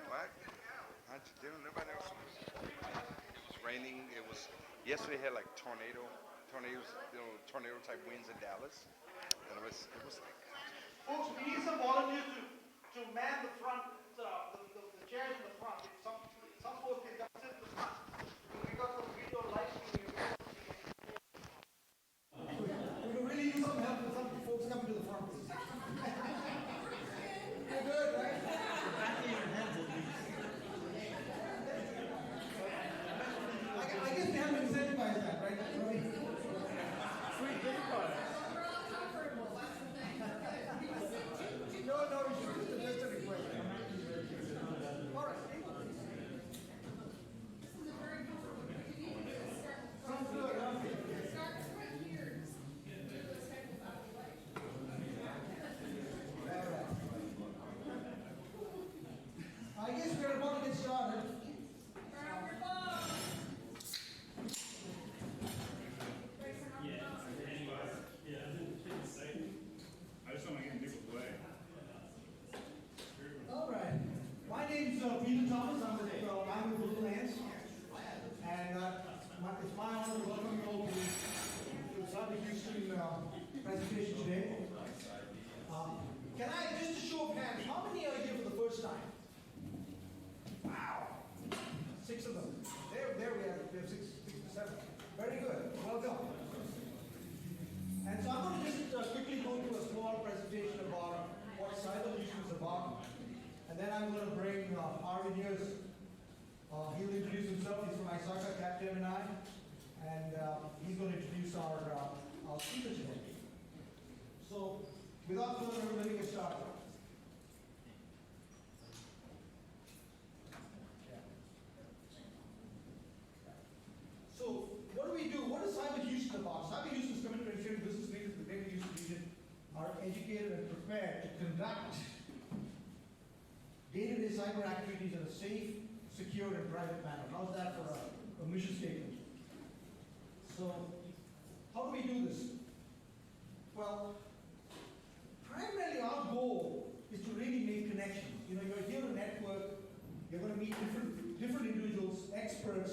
What? Didn't nobody else? It was raining. It was yesterday. Had like tornadoes, tornado type winds in Dallas, and it was like Folks, we need some volunteers to man the front, the chairs in the front. If some folks can come sit in the front. We got some video live streaming. We could really use some help with some folks coming to the front, please. You're good, right? I guess we haven't incentivized that, right? Sweet gift card. No, just a request. All right. Sounds good. I guess we're about to get started. I just don't want to get people away. All right. My name's Peter Thomas. I'm with Blue Lance. And it's my honor to welcome you all to the Cyber Houston presentation today. Can I, just a show of hands, how many are here for the first time? Wow. 6 of them. There we have 6 to 7. Very good. Welcome. And so I'm going to just quickly go through a small presentation about what cyber solution is about. And then I'm going to bring Arvin here. He'll introduce himself. He's from ISACA, Capgemini. And he's going to introduce our speaker today. So without further ado, let me get started. So what do we do? What is Cyber Houston about? Cyber Houston is committed to ensuring business leaders in the Greater Houston region are educated and prepared to conduct day-to-day cyber activities in a safe, secure, and private manner. How's that for a mission statement? So how do we do this? Well, primarily our goal is to really make connections. You're here to network, you're going to meet different individuals, experts,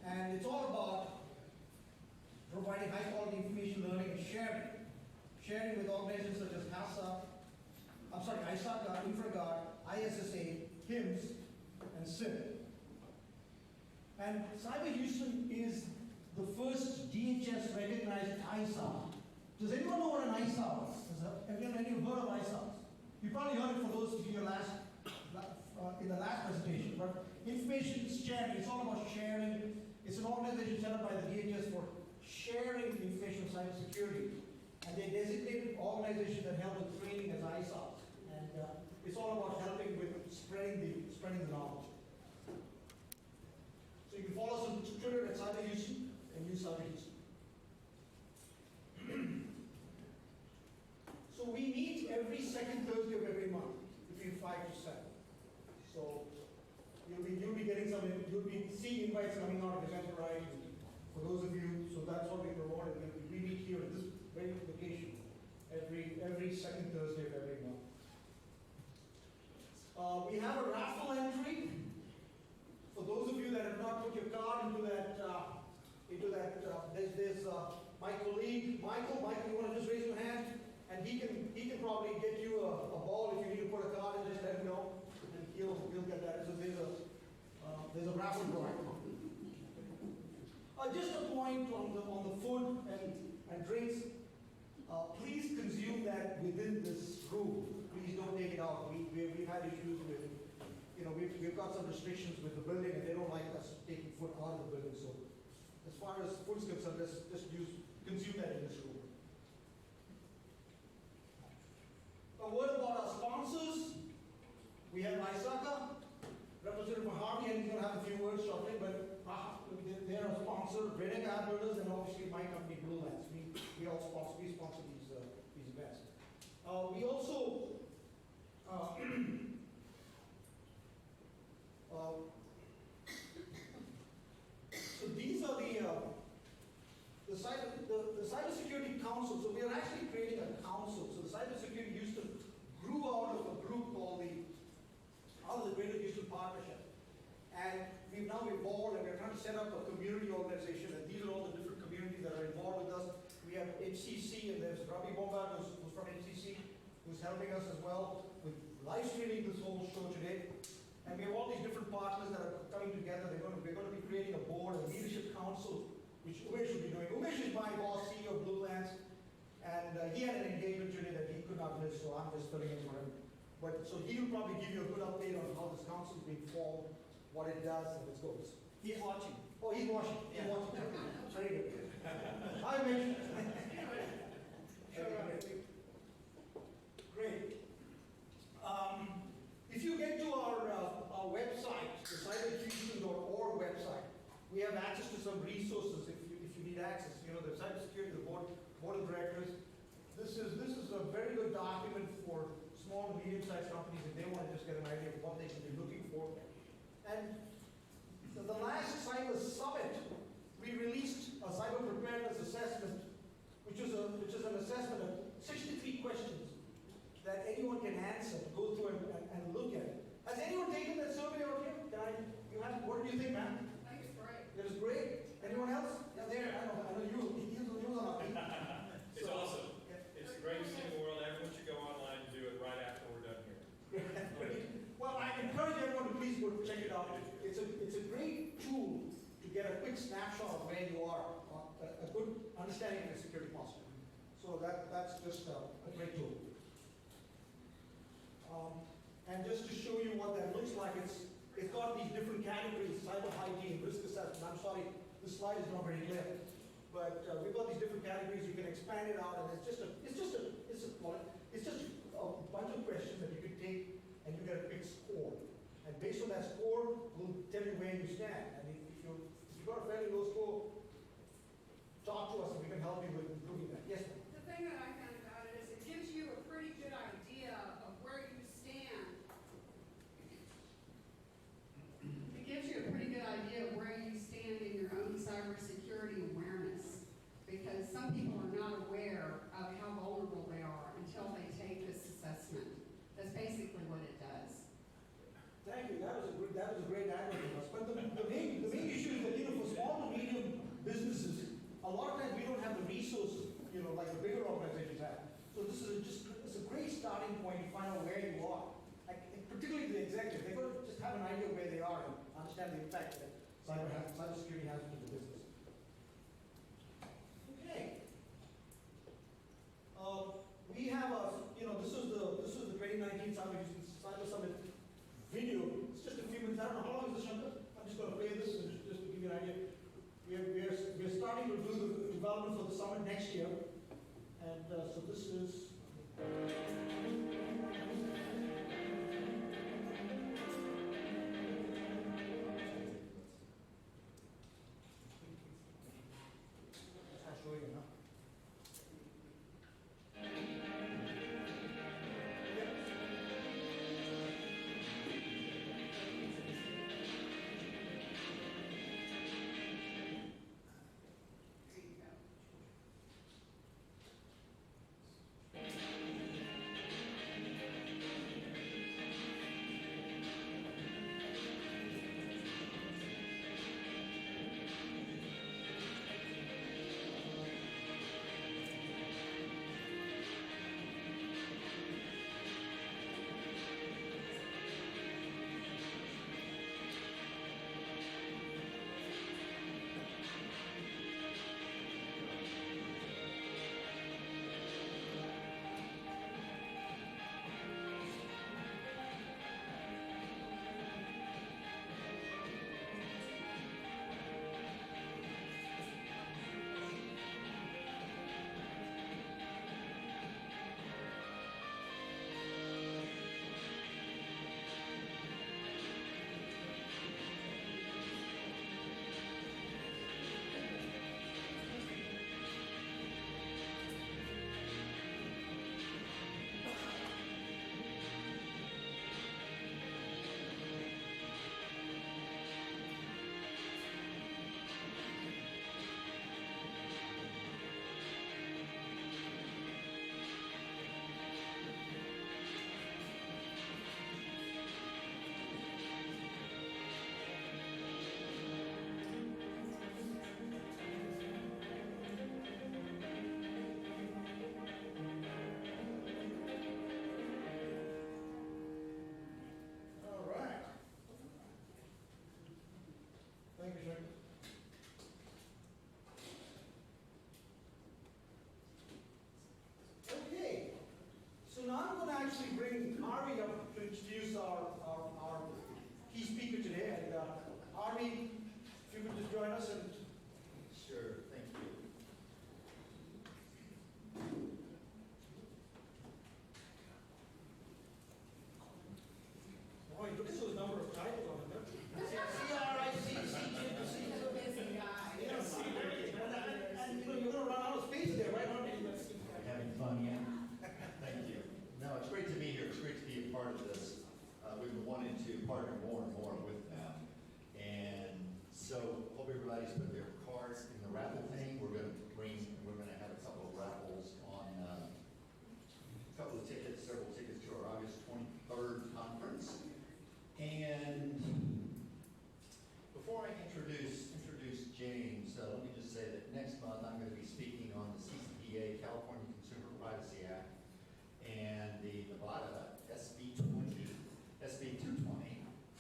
and it's all about providing high quality information, learning, and sharing. Sharing with organizations such as ISACA, InfraGard, ISSA, HIMSS, and SIM. And Cyber Houston is the first DHS recognized ISAR. Does anyone know what an ISAR is? Have you heard of ISARs? You probably heard it for those of you in the last presentation. But information sharing, it's all about sharing. It's an organization set up by the DHS for sharing information on cybersecurity. And they designated organizations that help with training as ISARs. And it's all about helping with spreading the knowledge. So you can follow us on Twitter at Cyber Houston and use Cyber Houston. So we meet every second Thursday of every month between 5 to 7. So you'll be seeing invites coming out of Adversarial for those of you. So that's what we promote. We meet here at this very location every second Thursday of every month. We have a raffle entry. For those of you that have not put your card into that, there's my colleague Michael. Michael, you want to just raise your hand, and he can probably get you a ball if you need to put a card in. Just let him know, and he'll get that. So there's a raffle drawing. Just a point on the food and drinks. Please consume that within this room. Please don't take it out. We've had issues with, we've got some restrictions with the building, and they don't like us taking food out of the building. So as far as food is concerned, let's just consume that in this room. A word about our sponsors. We have ISACA, Representative Harvey, and he's going to have a few words shortly, but they're a sponsor, Robotic Process, and obviously my company, Blue Lance. We sponsor these events. We also So these are the Cybersecurity Council. So we are actually creating a council. So the Cybersecurity Houston grew out of a group called out of the Greater Houston Partnership. And we've now evolved and we're trying to set up a community organization, and these are all the different communities that are involved with us. We have HCC, and there's Ravi Bombard, who's from HCC, who's helping us as well with live streaming this whole show today. And we have all these different partners that are coming together. We're going to be creating a board, a leadership council, which Umesh will be doing. Umesh is my boss, CEO of Blue Lands, and he had an engagement today that he could not miss, so I'm just filling in for him. But so he'll probably give you a good update on how this council is being formed, what it does, and its goals. He's watching. Oh, he's watching. He's watching. Very good. Hi, Mitch. Great. If you get to our website, the cyberhouston.org website, we have access to some resources if you need access. You know, the cybersecurity, the board of directors. This is a very good document for small and medium-sized companies if they want to just get an idea of what they should be looking for. And the last Cyber Summit, we released a cyber preparedness assessment, which is an assessment of 63 questions that anyone can answer, go through and look at it. Has anyone taken that survey out here? What do you think, man? I think it's great. It was great. Anyone else? Yeah, there. I know you. You are. It's awesome. It's the greatest thing in the world. Everyone should go online and do it right after we're done here. Well, I encourage everyone to please go check it out. It's a great tool to get a quick snapshot of where you are, a good understanding of your security posture. So that's just a great tool. And just to show you what that looks like, it's got these different categories: cyber hygiene, risk assessment. I'm sorry, this slide is not very clear, but we've got these different categories. You can expand it out, and it's just a bunch of questions that you can take, and you get a quick score. And based on that score, we'll tell you where you stand. And if you've got a fairly low score, talk to us, and we can help you with improving that. Yes, ma'am. The thing that I found about it is it gives you a pretty good idea of where you stand. It gives you a pretty good idea of where you stand in your own cybersecurity awareness, because some people are not aware of how vulnerable they are until they take this assessment. That's basically what it does. Thank you. That was a great angle for us. But the main issue is that, you know, for small to medium businesses, a lot of times we don't have the resources, you know, like the bigger organizations have. So this is it's a great starting point to find out where you are. Like, particularly the executive, they've got to just have an idea of where they are and understand the impact that cybersecurity has to the business. Okay. We have this is the 2019 Cyber Summit video. It's just a few minutes. I don't know how long is this, Shankar? I'm just going to play this just to give you an idea. We're starting to do the development for the summit next year, and so this is. Commissioner. Okay, so now I'm going to actually bring Ari up to introduce our key speaker today. And Ari, if you could just join us. And Sure, thank you. boy, look at those number of titles on it. C-R-I-C-C-J-C. Busy guy. And you know, you're going to run out of space there, right? Are you having fun yet? Thank you. No, it's great to be here. It's great to be a part of this. We've been wanting to partner more and more with them. And so, hope everybody's put their cards in the raffle thing. We're going to have a couple of raffles on a couple of tickets, several tickets to our August 23rd conference. And before I introduce James, let me just say that next month I'm going to be speaking on the CCPA, California Consumer Privacy Act, and the Nevada SB 220.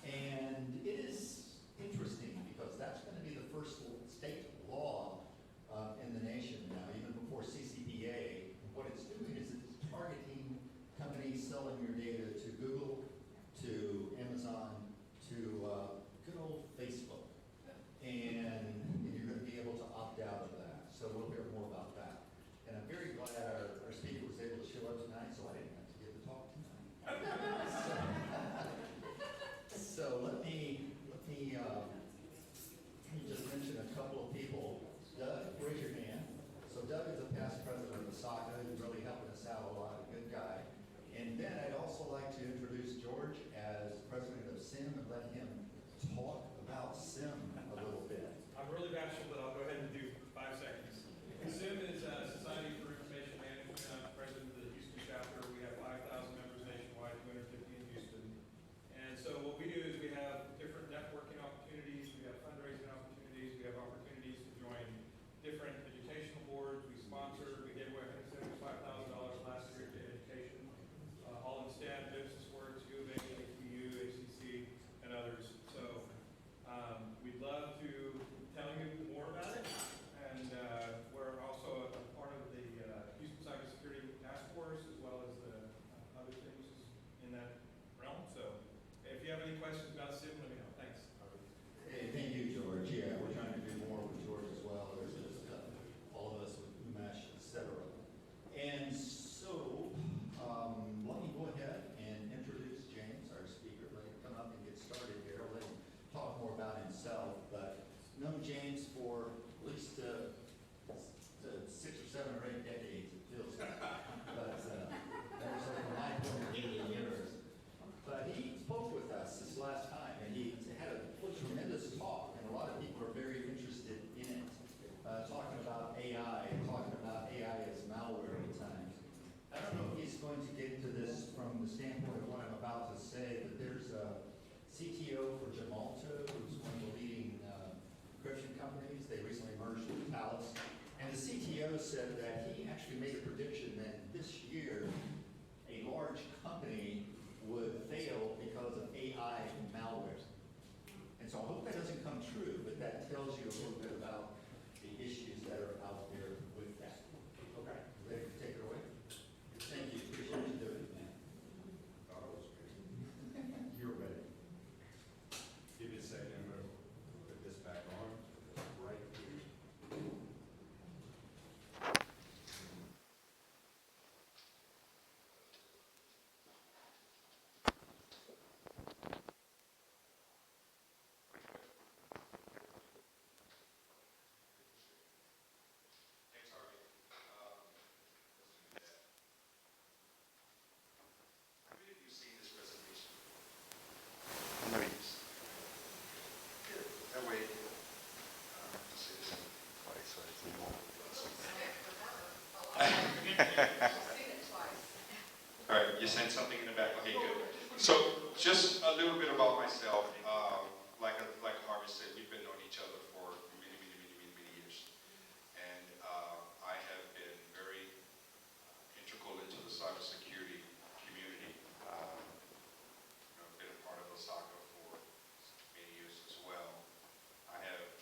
And it is interesting because that's going to be the first state law in the nation now, even before CCPA. What it's doing is it's targeting companies selling your data to Google, to Amazon, to good old Facebook. And you're going to be able to opt out of that. So we'll hear more about that. And I'm very glad our speaker was able to show up tonight, so I didn't have to give the talk tonight. So let me just mention a couple of people. Doug, raise your hand. So Doug is a past president of ISACA. He's really helping us out a lot, a good guy. And then I'd also like to introduce George as president of SIM and let him talk about SIM a little bit. I'm really bashful, but I'll go ahead and do 5 seconds. SIM is Society for Information Management. I'm president of the Houston chapter. We have 5,000 members nationwide, 250 in Houston. And so what we do is we have different networking opportunities, we have fundraising opportunities, we have opportunities to join different educational boards. We sponsor, we gave away $175,000 last year to education, all in STEM, Business Works, U of A, HBU, HCC, and others. So we'd love to tell you more about it. And we're also a part of the Houston Cybersecurity Task Force, as well as the other things in that realm. So if you have any questions about SIM, let me know. Thanks. Hey, thank you, George. Yeah, we're trying to do more with George as well. There's just all of us with UMash, et cetera. And so, let me go ahead and introduce James, our speaker. Let him come up and get started here. I'll let him talk more about himself. But known James for at least 6 or 7 or 8 decades, it feels like. But that was like my point of view in yours. But he spoke with us this last time, and he had a tremendous talk, and a lot of people are very interested in it. Talking about AI, and talking about AI as malware at times. I don't know if he's going to get into this from the standpoint of what I'm about to say, but there's a CTO for Gemalto, who's one of the leading encryption companies. They recently merged with Palace. And the CTO said that he actually made a prediction that this year a large company would fail because of AI malware. And so I hope that doesn't come true, but that tells you a little bit about the issues that are out there with that. Okay, ready to take it away? Thank you, appreciate you doing it. Thought it was great. You're ready. Give me a second, I'm going to put this back on right here. Thanks, Harvey. How many of you seen this presentation? No use. Good. That way, let's see this twice, so it's more. All right, you sent something in the back. Okay, good. So, just a little bit about myself. Like Harvey said, we've been knowing each other for many years, and I have been very integral into the cybersecurity community. I've been a part of ISACA for many years as well. I have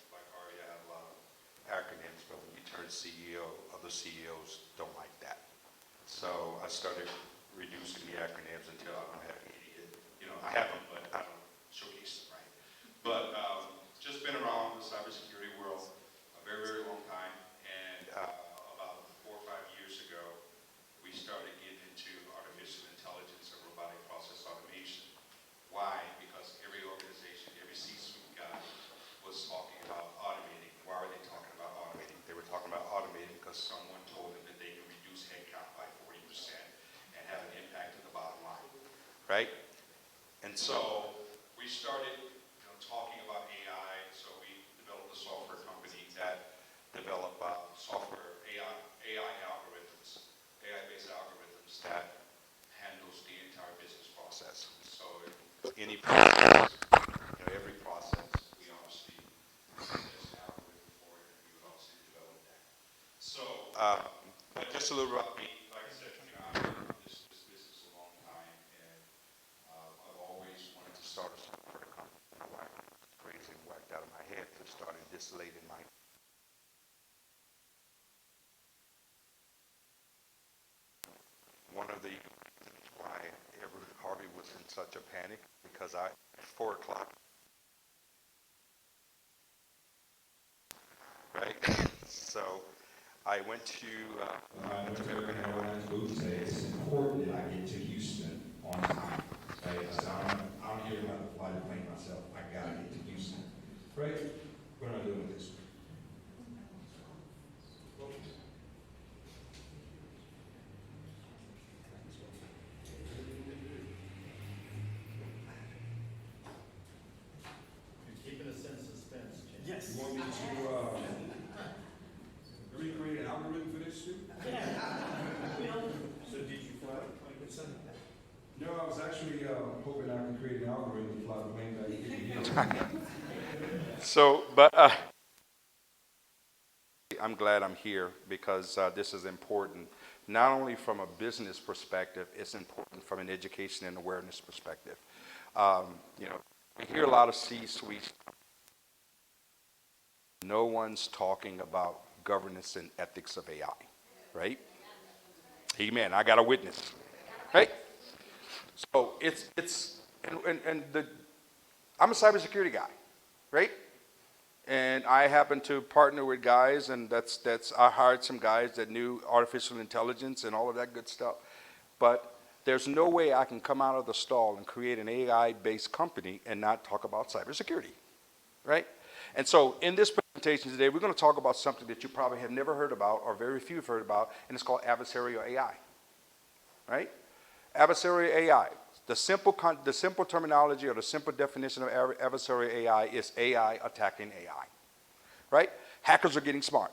CEO, other CEOs don't like that. So I started reducing the acronyms until I don't have any. I have them, but I don't showcase them, right? But just been around the cybersecurity world a very, very long time. And about 4 or 5 years ago, we started getting into artificial intelligence and robotic process automation. Why? Because every organization, every C-suite guy was talking about automating. Why are they talking about automating? They were talking about automating because someone told them that they can reduce headcount by 40% and have an impact to the bottom line, right? And so we started talking about AI. So we developed a software company that developed software AI algorithms, AI-based algorithms that handles the entire business process. So any process, every process, we obviously there's an algorithm for it, and we would obviously develop that. So, but just a little about me. Like I said, I've been in this business a long time, and I've always wanted to start a software company. My wife was crazy and whacked out of my head to start it this late in my. One of the reasons why Harvey was in such a panic because at 4 o'clock, right? So I went to. I went to American Airlines booth and say it's important that I get to Houston on time. Right? I said, I don't care about to fly the plane myself. I gotta get to Houston. Right? What am I doing with this? You're keeping us in suspense, Jim. Yes. You want me to recreate an algorithm for this too? So did you fly the plane with Sunday? No, I was actually hoping I could create an algorithm to fly the plane back here. So, but I'm glad I'm here because this is important. Not only from a business perspective, it's important from an education and awareness perspective. We hear a lot of C-suites. No one's talking about governance and ethics of AI, right? Amen. I got a witness, right? So I'm a cybersecurity guy, right? And I happened to partner with guys, and I hired some guys that knew artificial intelligence and all of that good stuff. But there's no way I can come out of the stall and create an AI-based company and not talk about cybersecurity, right? And so in this presentation today, we're going to talk about something that you probably have never heard about, or very few have heard about, and it's called adversarial AI, right? Adversarial AI. The simple terminology or the simple definition of adversarial AI is AI attacking AI, right? Hackers are getting smart.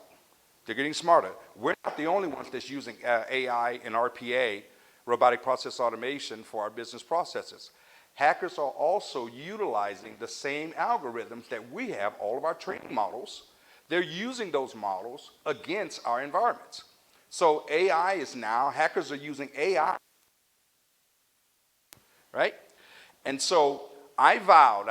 They're getting smarter. We're not the only ones that's using AI and RPA, robotic process automation, for our business processes. Hackers are also utilizing the same algorithms that we have, all of our training models. They're using those models against our environments. So AI is now, hackers are using AI, right? And so I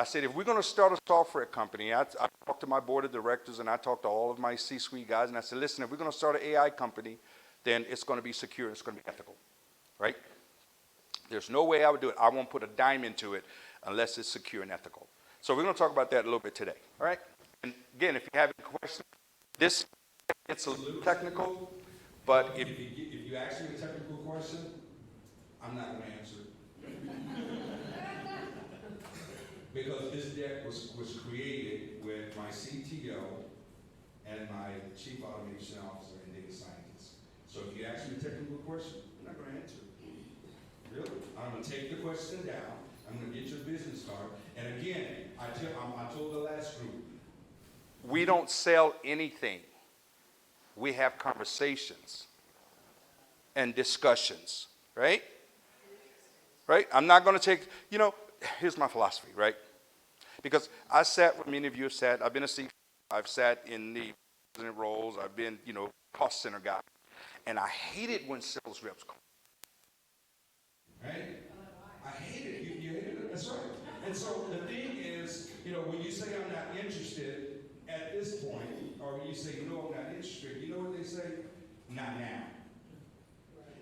said, if we're going to start a software company, I talked to my board of directors and I talked to all of my C-suite guys, and I said, listen, if we're going to start an AI company, then it's going to be secure, it's going to be ethical, right? There's no way I would do it. I won't put a dime into it unless it's secure and ethical. So we're going to talk about that a little bit today, all right? And again, if you have any questions, it's a little technical, but If you ask me a technical question, I'm not going to answer it. Because this deck was created with my CTO and my chief automation officer and data scientist. So if you ask me a technical question, I'm not going to answer it. Really? I'm going to take the question down. I'm going to get your business card. And again, I told the last group. we don't sell anything. We have conversations and discussions, right? Right? I'm not going to take, here's my philosophy, right? Because I sat where many of you have sat. I've been a CEO. I've sat in the president roles. I've been, cost center guy. And I hate it when sales reps call. Right? I hate it. You hate it? That's right. And so the thing is, when you say I'm not interested at this point, or when you say, I'm not interested, you know what they say? Not now.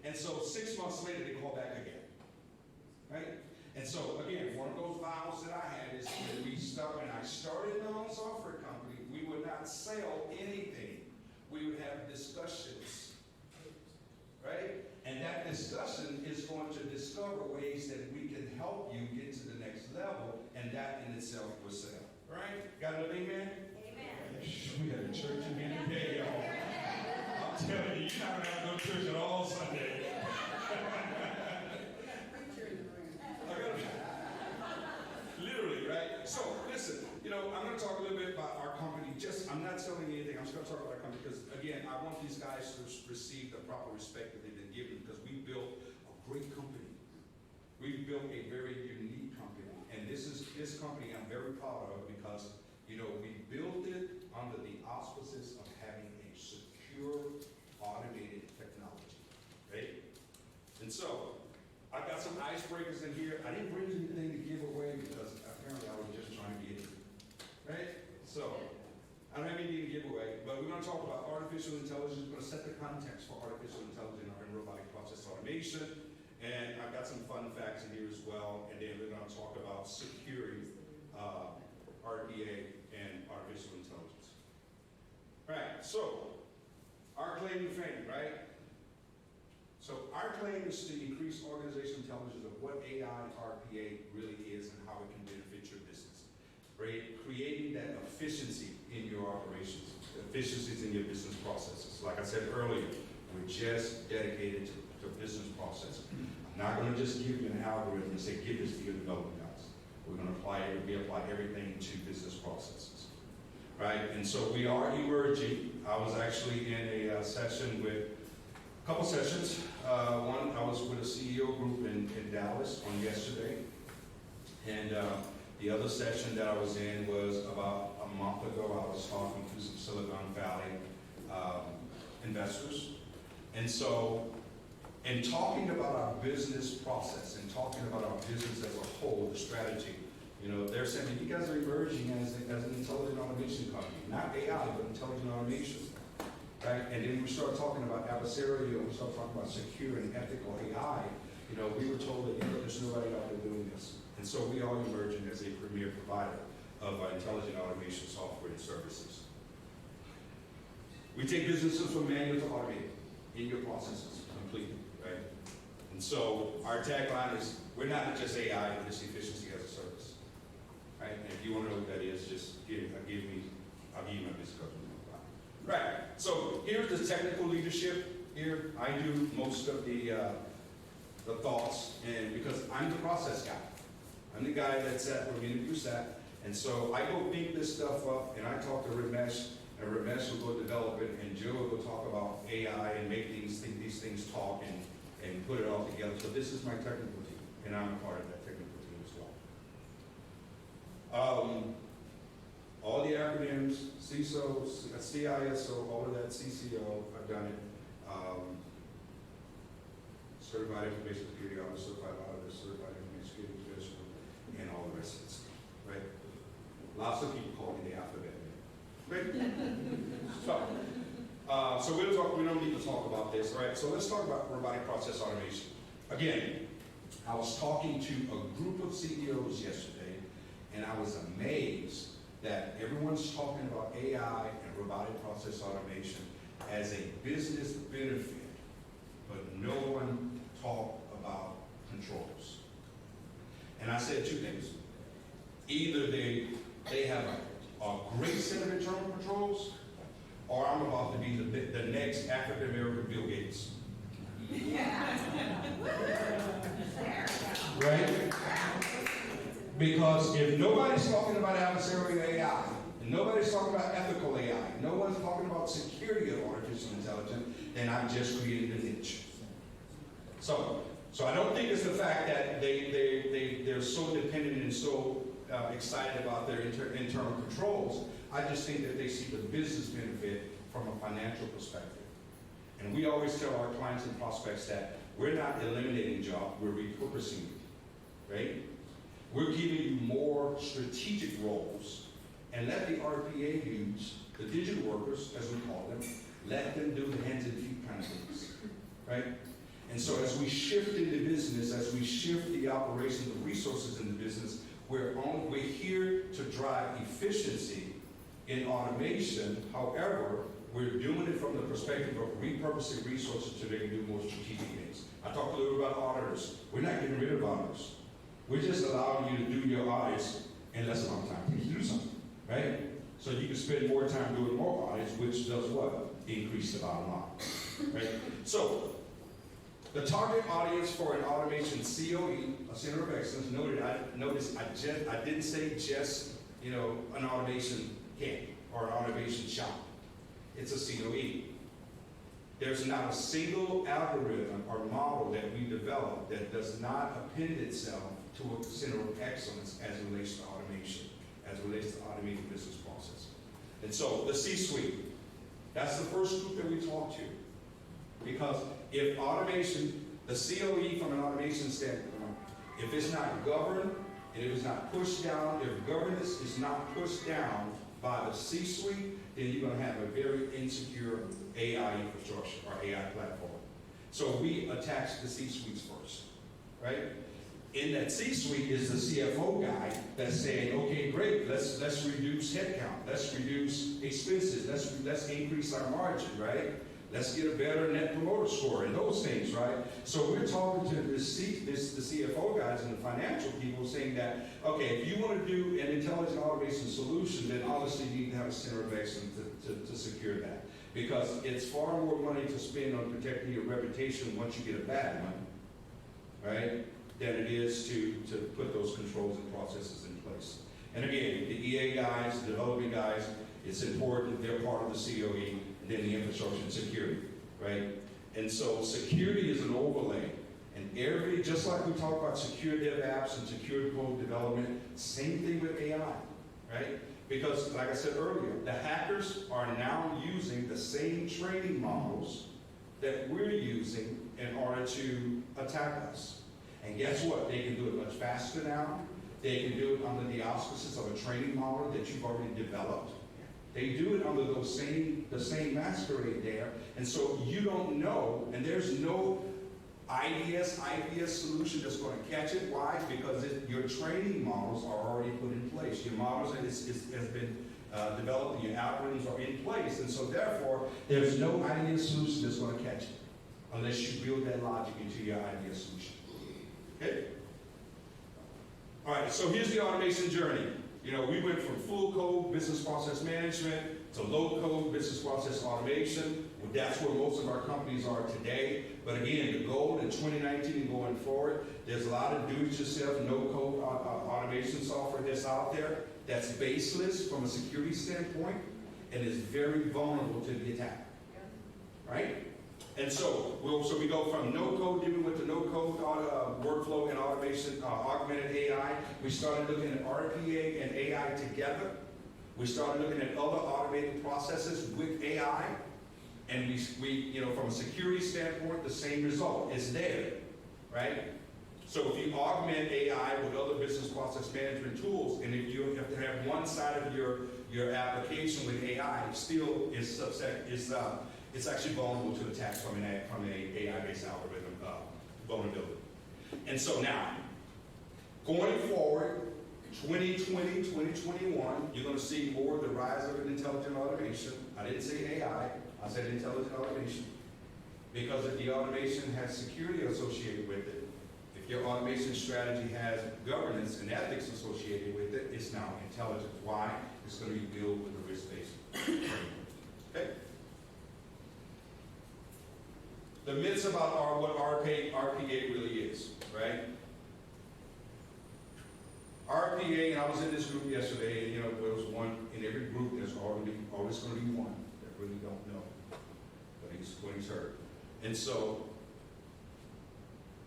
And so 6 months later, they call back again, right? And so again, one of those vows that I had is when I started my own software company, we would not sell anything. We would have discussions, right? And that discussion is going to discover ways that we can help you get to the next level, and that in itself will sell, right? Got an amen? Amen. We have a church in here today, y'all. I'm telling you, you're not gonna have no church at all Sunday. Literally, right? So, listen, I'm going to talk a little bit about our company. I'm not selling anything. I'm just going to talk about our company because, again, I want these guys to receive the proper respect that they've been given because we built a great company. We built a very unique company. And this company I'm very proud of because, we built it under the auspices of having a secure, automated technology, right? And so, I've got some icebreakers in here. I didn't bring anything to give away because apparently I was just trying to get it, right? So, I don't have anything to give away, but we're going to talk about artificial intelligence. We're going to set the context for artificial intelligence and robotic process automation. And I've got some fun facts in here as well. And then we're going to talk about securing RPA and artificial intelligence. All right, so our claim to fame, right? So our claim is to increase organizational intelligence of what AI RPA really is and how it can benefit your business. Right? Creating that efficiency in your operations, efficiencies in your business processes. Like I said earlier, we're just dedicated to business processes. I'm not going to just give you an algorithm and say, give this to your development guys. We're going to apply everything to business processes. Right? And so we are emerging. I was actually in a session with couple sessions. One, I was with a CEO group in Dallas on yesterday. And the other session that I was in was about a month ago. I was talking to some Silicon Valley investors. And so, in talking about our business process and talking about our business as a whole, the strategy, they're saying, you guys are emerging as an intelligent automation company. Not AI, but intelligent automation. Right? And then we start talking about adversarial, we start talking about secure and ethical AI. We were told that there's nobody out there doing this. And so we are emerging as a premier provider of intelligent automation software and services. We take businesses from manual to automated in your processes completely, right? And so our tagline is, we're not just AI, but it's efficiency as a service. Right? And if you want to know what that is, just give me, I'll give you my business card. Right, so here's the technical leadership. Here, I do most of the thoughts, and because I'm the process guy. I'm the guy that's at where many of you sat, and so I go think this stuff up, and I talk to Ramesh, and Ramesh will go develop it, and Joe will go talk about AI and make these things talk and put it all together. So this is my technical team, and I'm a part of that technical team as well. All the acronyms, CISO, CISO, all of that, CCO, I've done it. Certified Information Security Officer, Certified Auditor, Certified Information Security Professional, and all the rest of it, right? Lots of people call me the alphabet man, right? So we don't need to talk about this, right? So let's talk about robotic process automation. Again, I was talking to a group of CEOs yesterday, and I was amazed that everyone's talking about AI and robotic process automation as a business benefit, but no one talked about controls. And I said two things. Either they have a great set of internal controls, or I'm about to be the next African American Bill Gates. Right? Because if nobody's talking about adversarial AI, and nobody's talking about ethical AI, no one's talking about security of artificial intelligence, then I've just created a niche. So I don't think it's the fact that they're so dependent and so excited about their internal controls. I just think that they see the business benefit from a financial perspective. And we always tell our clients and prospects that we're not eliminating jobs, we're repurposing it, right? We're giving you more strategic roles and let the RPA dudes the digital workers, as we call them, let them do the hands and feet kind of things, right? And so as we shift into business, as we shift the operation, the resources in the business, we're here to drive efficiency in automation. However, we're doing it from the perspective of repurposing resources so they can do more strategic things. I talked a little about auditors. We're not getting rid of auditors. We're just allowing you to do your audits in less amount of time to do something, right? So you can spend more time doing more audits, which does what? Increase the bottom line, right? So, the target audience for an automation COE, a Center of Excellence, notice I didn't say just, an automation camp or an automation shop. It's a COE. There's not a single algorithm or model that we develop that does not append itself to a Center of Excellence as it relates to automation, as it relates to automating business process. And so, the C-suite, that's the first group that we talk to. Because if automation, the COE from an automation standpoint, if it's not governed and if it's not pushed down, if governance is not pushed down by the C-suite, then you're going to have a very insecure AI infrastructure or AI platform. So we attach the C-suites first, right? In that C-suite is the CFO guy that's saying, okay, great, let's reduce headcount, let's reduce expenses, let's increase our margin, right? Let's get a better net promoter score and those things, right? So we're talking to the CFO guys and the financial people saying that, okay, if you want to do an intelligent automation solution, then obviously you need to have a Center of Excellence to secure that. Because it's far more money to spend on protecting your reputation once you get a bad one, right, than it is to put those controls and processes in place. And again, the EA guys, the development guys, it's important, they're part of the COE, and then the infrastructure and security, right? And so security is an overlay. And just like we talk about secure dev apps and secure code development, same thing with AI, right? Because like I said earlier, the hackers are now using the same training models that we're using in order to attack us. And guess what? They can do it much faster now. They can do it under the auspices of a training model that you've already developed. They do it under the same masquerade there. And so you don't know, and there's no IPS solution that's going to catch it. Why? Because your training models are already put in place. Your models has been developed, your algorithms are in place. And so therefore, there's no IDS solution that's going to catch it unless you build that logic into your IDS solution. Okay? All right, so here's the automation journey. We went from full code business process management to low code business process automation. That's where most of our companies are today. But again, the goal in 2019 and going forward, there's a lot of do-it-yourself, no-code automation software that's out there that's baseless from a security standpoint and is very vulnerable to the attack. Right? And so we go from no-code, dealing with the no-code workflow and automation, augmented AI. We started looking at RPA and AI together. We started looking at other automated processes with AI. And we from a security standpoint, the same result is there, right? So if you augment AI with other business process management tools, and if you have to have one side of your application with AI, still it's actually vulnerable to attacks from an AI-based algorithm vulnerability. And so now, going forward, 2020, 2021, you're going to see more of the rise of an intelligent automation. I didn't say AI, I said intelligent automation. Because if the automation has security associated with it, if your automation strategy has governance and ethics associated with it, it's now intelligent. Why? It's going to be built with a risk-based. Okay? The myths about what RPA really is, right? RPA, and I was in this group yesterday, and there was one in every group. There's always going to be one that really don't know what he's heard. And so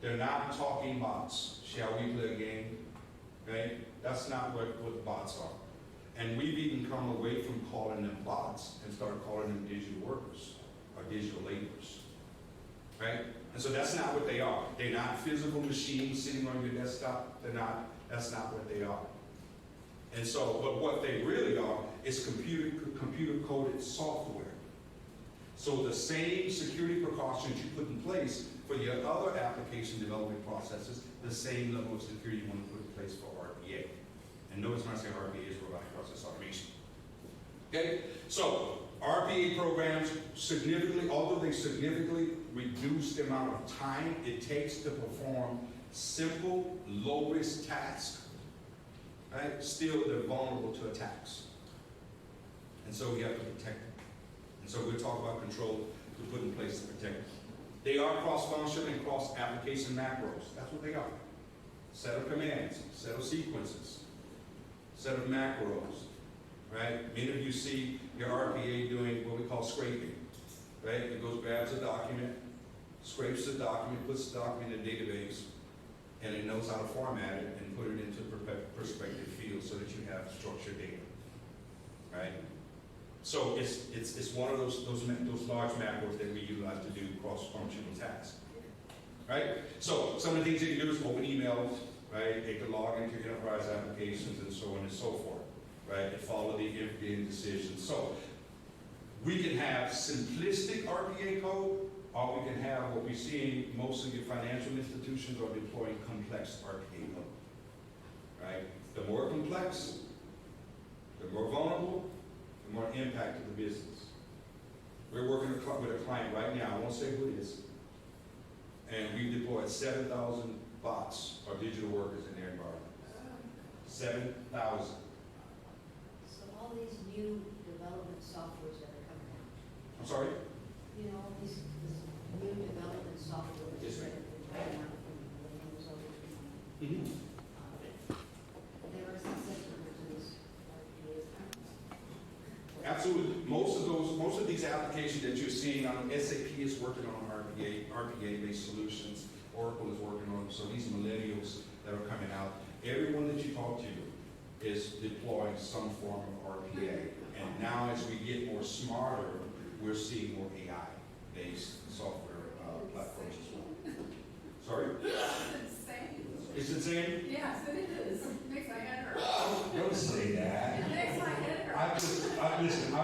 they're not talking bots. Shall we play a game? Okay, that's not what bots are. And we've even come away from calling them bots and started calling them digital workers or digital laborers. Right? And so that's not what they are. They're not physical machines sitting on your desktop. That's not what they are. And so, but what they really are it's computer coded software. So the same security precautions you put in place for your other application development processes, the same level of security you want to put in place for RPA. And notice when I say RPA is Robotic Process Automation. Okay, so RPA programs significantly, although they significantly reduce the amount of time it takes to perform simple, low-risk tasks, right? Still, they're vulnerable to attacks. And so we have to protect them. And so we'll talk about control to put in place to protect them. They are cross-function and cross-application macros. That's what they are. Set of commands, set of sequences, set of macros, right? Many of you see your RPA doing what we call scraping, right? It goes, grabs a document, scrapes the document, puts the document in a database, and it knows how to format it and put it into perspective fields so that you have structured data, right? So it's one of those large macros that we utilize to do cross-functional tasks, right? So some of the things you can do is open emails, right? It can log into enterprise applications and so on and so forth, right? And follow the if-then decisions. So we can have simplistic RPA code, or we can have what we see in most of your financial institutions are deploying complex RPA code, right? The more complex, the more vulnerable, the more impact to the business. We're working with a client right now, I won't say who it is, and we've deployed 7,000 bots or digital workers in their environment. 7,000. So all these new development softwares that are coming out, I'm sorry? you know, this new development software Yes, that's ma'am. coming out from Windows over Mm-hmm. they are susceptible to this RPA. Absolutely. Most of these applications that you're seeing, SAP is working on RPA-based solutions. Oracle is working on them. So these millennials that are coming out, everyone that you talk to is deploying some form of RPA. And now as we get more smarter, we're seeing more AI-based software platforms as well. Sorry? It's insane. Is it insane? Yes, it is. It makes my head hurt. Don't say that. It makes my head hurt. I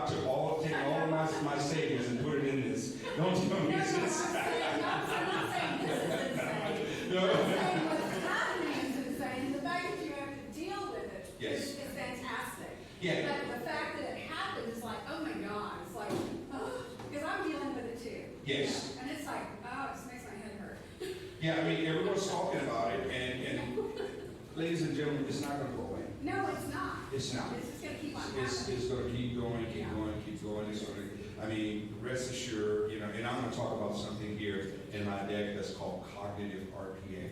took all of my savings and put it in this. Don't tell me it's insane. I'm not saying this is insane. No. I'm saying what's happening is insane. The fact that you have to deal with it Yes. is fantastic. Yeah. But the fact that it happens is like, oh my God. It's like, oh, because I'm dealing with it too. Yes. And it's like, oh, it just makes my head hurt. Yeah, I mean, everyone's talking about it, and ladies and gentlemen, it's not going to go away. No, it's not. It's not. It's just going to keep on It's happening. going to keep going, keep going, keep going. It's going to, I mean, rest assured, you know, and I'm going to talk about something here in my deck that's called cognitive RPA,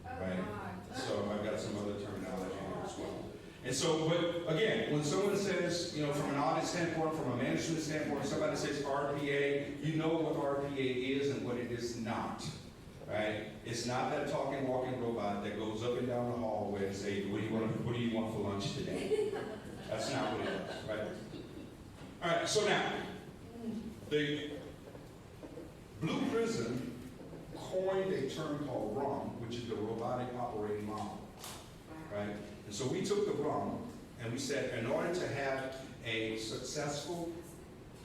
Oh, right? God. So I've got some other terminology here as well. And so, but again, when someone says, you know, from an audit standpoint, from a management standpoint, somebody says RPA, you know what RPA is and what it is not, right? It's not that talking, walking robot that goes up and down the hallway and say, what do you want for lunch today? That's not what it is, right? All right, so now, the Blue Prism coined a term called ROM, which is the Robotic Operating Model, right? And so we took the ROM and we said, in order to have a successful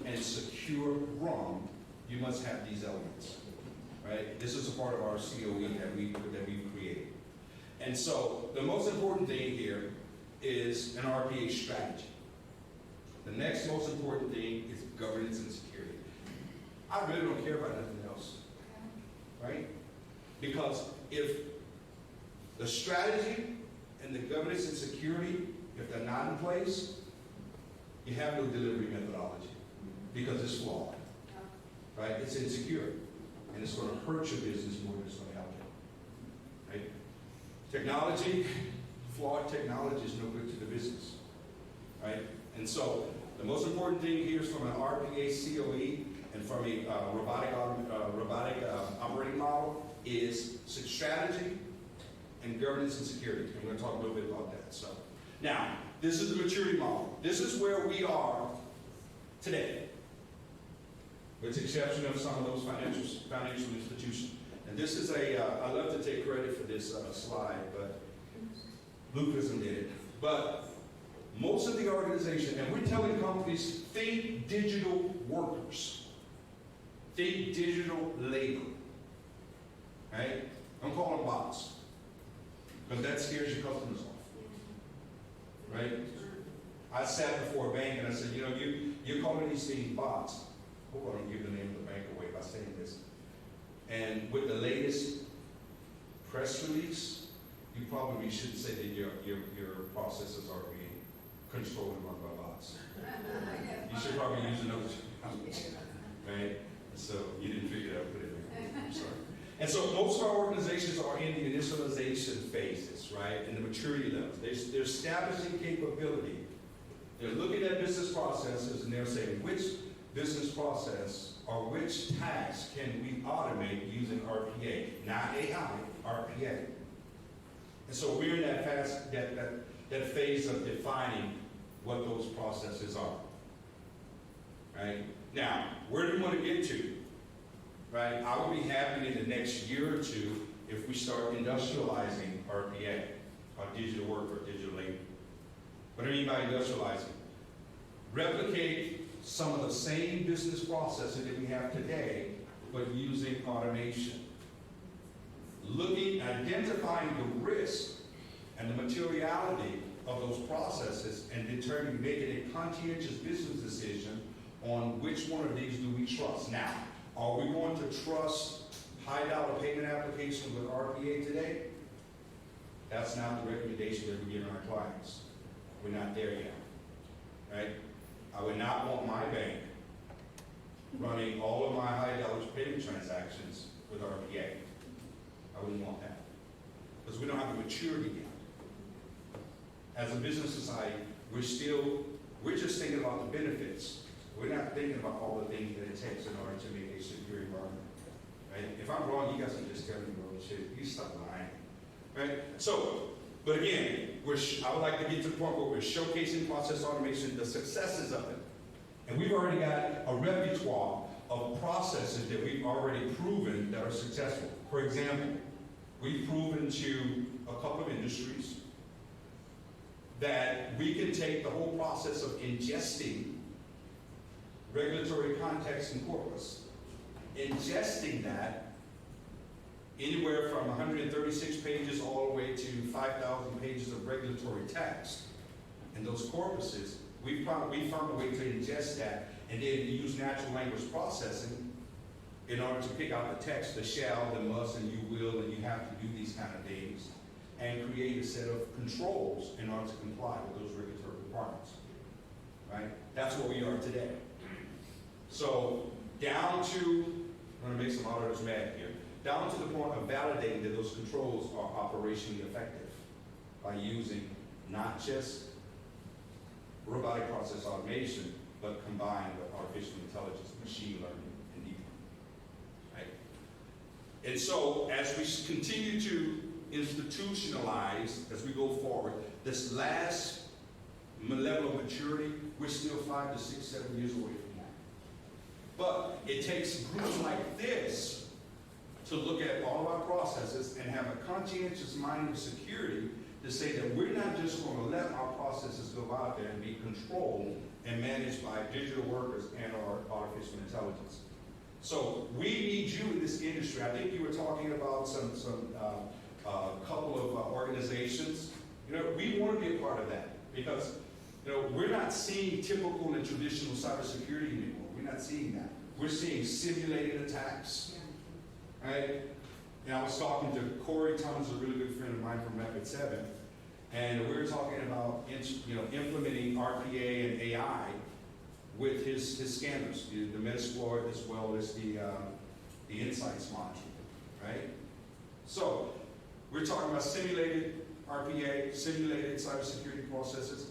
and secure ROM, you must have these elements, right? This is a part of our COE that we've created. And so the most important thing here is an RPA strategy. The next most important thing is governance and security. I really don't care about nothing else, right? Because if the strategy and the governance and security, if they're not in place, you have no delivery methodology because it's flawed, right? It's insecure, and it's going to hurt your business more than it's going to help you, right? Technology, flawed technology is no good to the business, right? And so the most important thing here is from an RPA COE and from a robotic operating model is strategy and governance and security. I'm going to talk a little bit about that. So now, this is the maturity model. This is where we are today, with the exception of some of those financial institutions. And this is I love to take credit for this slide, but Blue Prism did it. But most of the organization, and we're telling companies, think digital workers. Think digital labor. Right? Don't call them bots. Because that scares your customers off. Right? I sat before a bank and I said, you know, you're calling these things bots. I hope I don't give the name of the bank away by saying this. And with the latest press release, you probably shouldn't say that your processes are being controlled and run by bots. You should probably use another right? So you didn't figure it out, put it there. I'm sorry. And so most of our organizations are in the initialization phases, right? And the maturity levels. They're establishing capability. They're looking at business processes and they're saying which business process or which task can we automate using RPA, not AI, RPA. And so we're in that phase of defining what those processes are. Right? Now, where do we want to get to? Right? I would be happy in the next year or two if we start industrializing RPA, or digital work, or digital labor. What do I mean by industrializing? Replicate some of the same business processes that we have today, but using automation. Identifying the risk and the materiality of those processes and making a conscientious business decision on which one of these do we trust. Now, are we going to trust high-dollar payment applications with RPA today? That's not the recommendation that we're giving our clients. We're not there yet, right? I would not want my bank running all of my high-dollar payment transactions with RPA. I wouldn't want that. Because we don't have the maturity yet. As a business society, we're just thinking about the benefits. We're not thinking about all the things that it takes in order to make a secure environment. Right? If I'm wrong, you guys can just tell me, bro, shit, you stop lying. Right? So, but again, I would like to get to the point where we're showcasing process automation, the successes of it. And we've already got a repertoire of processes that we've already proven that are successful. For example, we've proven to a couple of industries that we can take the whole process of ingesting regulatory context and corpus, ingesting that anywhere from 136 pages all the way to 5,000 pages of regulatory text. And those corpuses, we found a way to ingest that and then use natural language processing in order to pick out the text, the shall, the must, and you will, and you have to do these kind of things, and create a set of controls in order to comply with those regulatory requirements. Right? That's where we are today. So down to, I'm going to make some auditors mad here, down to the point of validating that those controls are operationally effective by using not just robotic process automation, but combined with artificial intelligence, machine learning, and deep learning. Right? And so as we continue to institutionalize, as we go forward, this last level of maturity, we're still 5 to 6, 7 years away from that. But it takes groups like this to look at all of our processes and have a conscientious mind of security to say that we're not just going to let our processes go out there and be controlled and managed by digital workers and our artificial intelligence. So we need you in this industry. I think you were talking about some couple of organizations. You know, we want to be a part of that because, you know, we're not seeing typical and traditional cybersecurity anymore. We're not seeing that. We're seeing simulated attacks. Right? And I was talking to Corey Thomas, a really good friend of mine from Rapid 7, and we were talking about implementing RPA and AI with his scanners, the Metasploit as well as the Insights module, right? So we're talking about simulated RPA, simulated cybersecurity processes,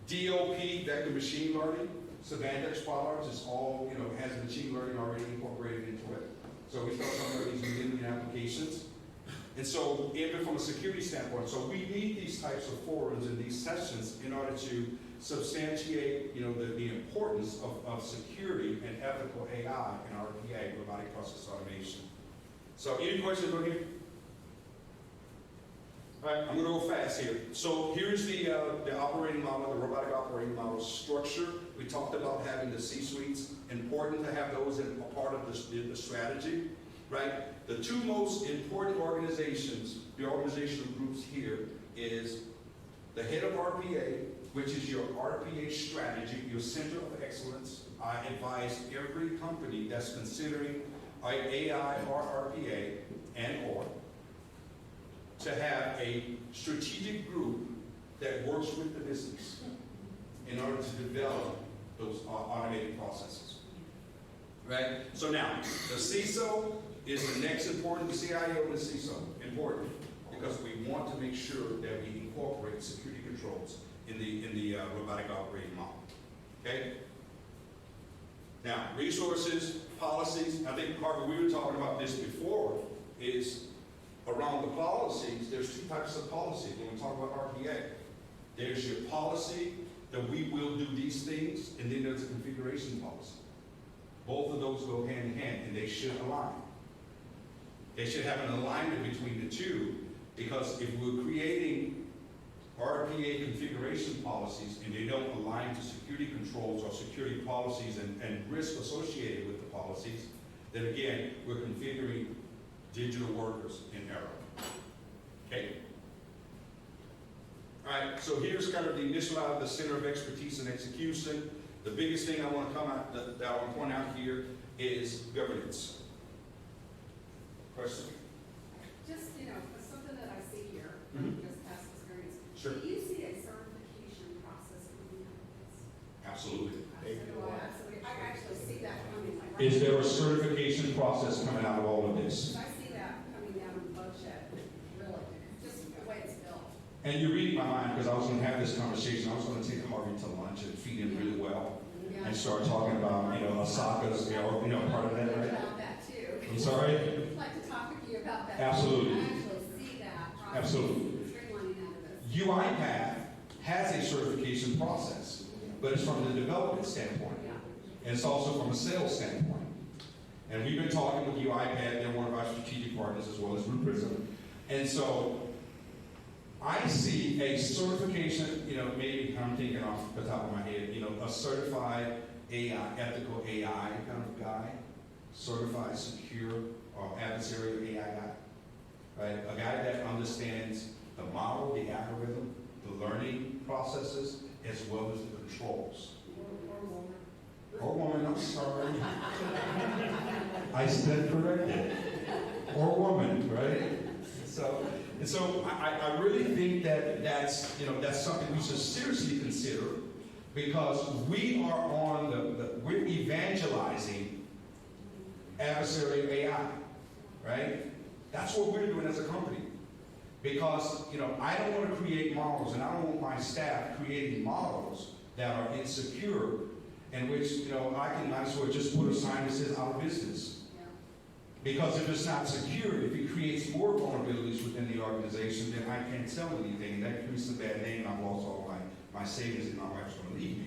DOP, vector machine learning, semantic spoilers is all, has machine learning already incorporated into it. So we start talking about these million applications. And so even from a security standpoint, so we need these types of forums and these sessions in order to substantiate, the importance of security and ethical AI and RPA, robotic process automation. So any questions on here? All right, I'm going to go fast here. So here's the operating model, the robotic operating model structure. We talked about having the C-suites. Important to have those in a part of the strategy, right? The two most important organizations, the organizational groups here, is the head of RPA, which is your RPA strategy, your center of excellence. I advise every company that's considering AI or RPA and/or to have a strategic group that works with the business in order to develop those automated processes. Right? So now, the CISO is the next important, the CIO and the CISO, important, because we want to make sure that we incorporate security controls in the robotic operating model. Okay? Now, resources, policies, I think, Harvey, we were talking about this before, is around the policies, there's two types of policies when we talk about RPA. There's your policy that we will do these things, and then there's a configuration policy. Both of those go hand in hand, and they should align. They should have an alignment between the two, because if we're creating RPA configuration policies and they don't align to security controls or security policies and risk associated with the policies, then again, we're configuring digital workers in error. Okay? All right, so here's kind of the initial out of the center of expertise and execution. The biggest thing I want to come out that I want to point out here is governance. Question? Just, something that I see here, Mhm. just past experience. Sure. Do you see a certification process coming out of this? Absolutely. So do I absolutely, I actually see that coming. Like, Is there a certification process coming out of all of this? I see that coming down in the bloodshed, really, just the way it's built. And you're reading my mind, because I was going to have this conversation. I was going to take Harvey to lunch and feed him really well Yeah. and start talking about, ISACA's, part of that, right? About that too. I'm sorry? I'd like to talk with you about that. Absolutely. I actually see that process. Absolutely. Streamlining out of this. UiPath has a certification process, but it's from the development standpoint. Yeah. And it's also from a sales standpoint. And we've been talking with UiPath, they're one of our strategic partners as well as Blue Prism. And so I see a certification, maybe I'm thinking off the top of my head, a certified AI, ethical AI kind of guy, certified secure or adversarial AI guy, right? A guy that understands the model, the algorithm, the learning processes, as well as the controls. Or woman, I'm sorry. I stand corrected. Or woman, right? So I really think that's something we should seriously consider, because we are we're evangelizing adversarial AI, right? That's what we're doing as a company. Because, I don't want to create models, and I don't want my staff creating models that are insecure, in which, I might as well just put a sign that says out of business. Because if it's not secure, if it creates more vulnerabilities within the organization, then I can't sell anything. That creates a bad name. I've lost all my savings, and my wife's going to leave me.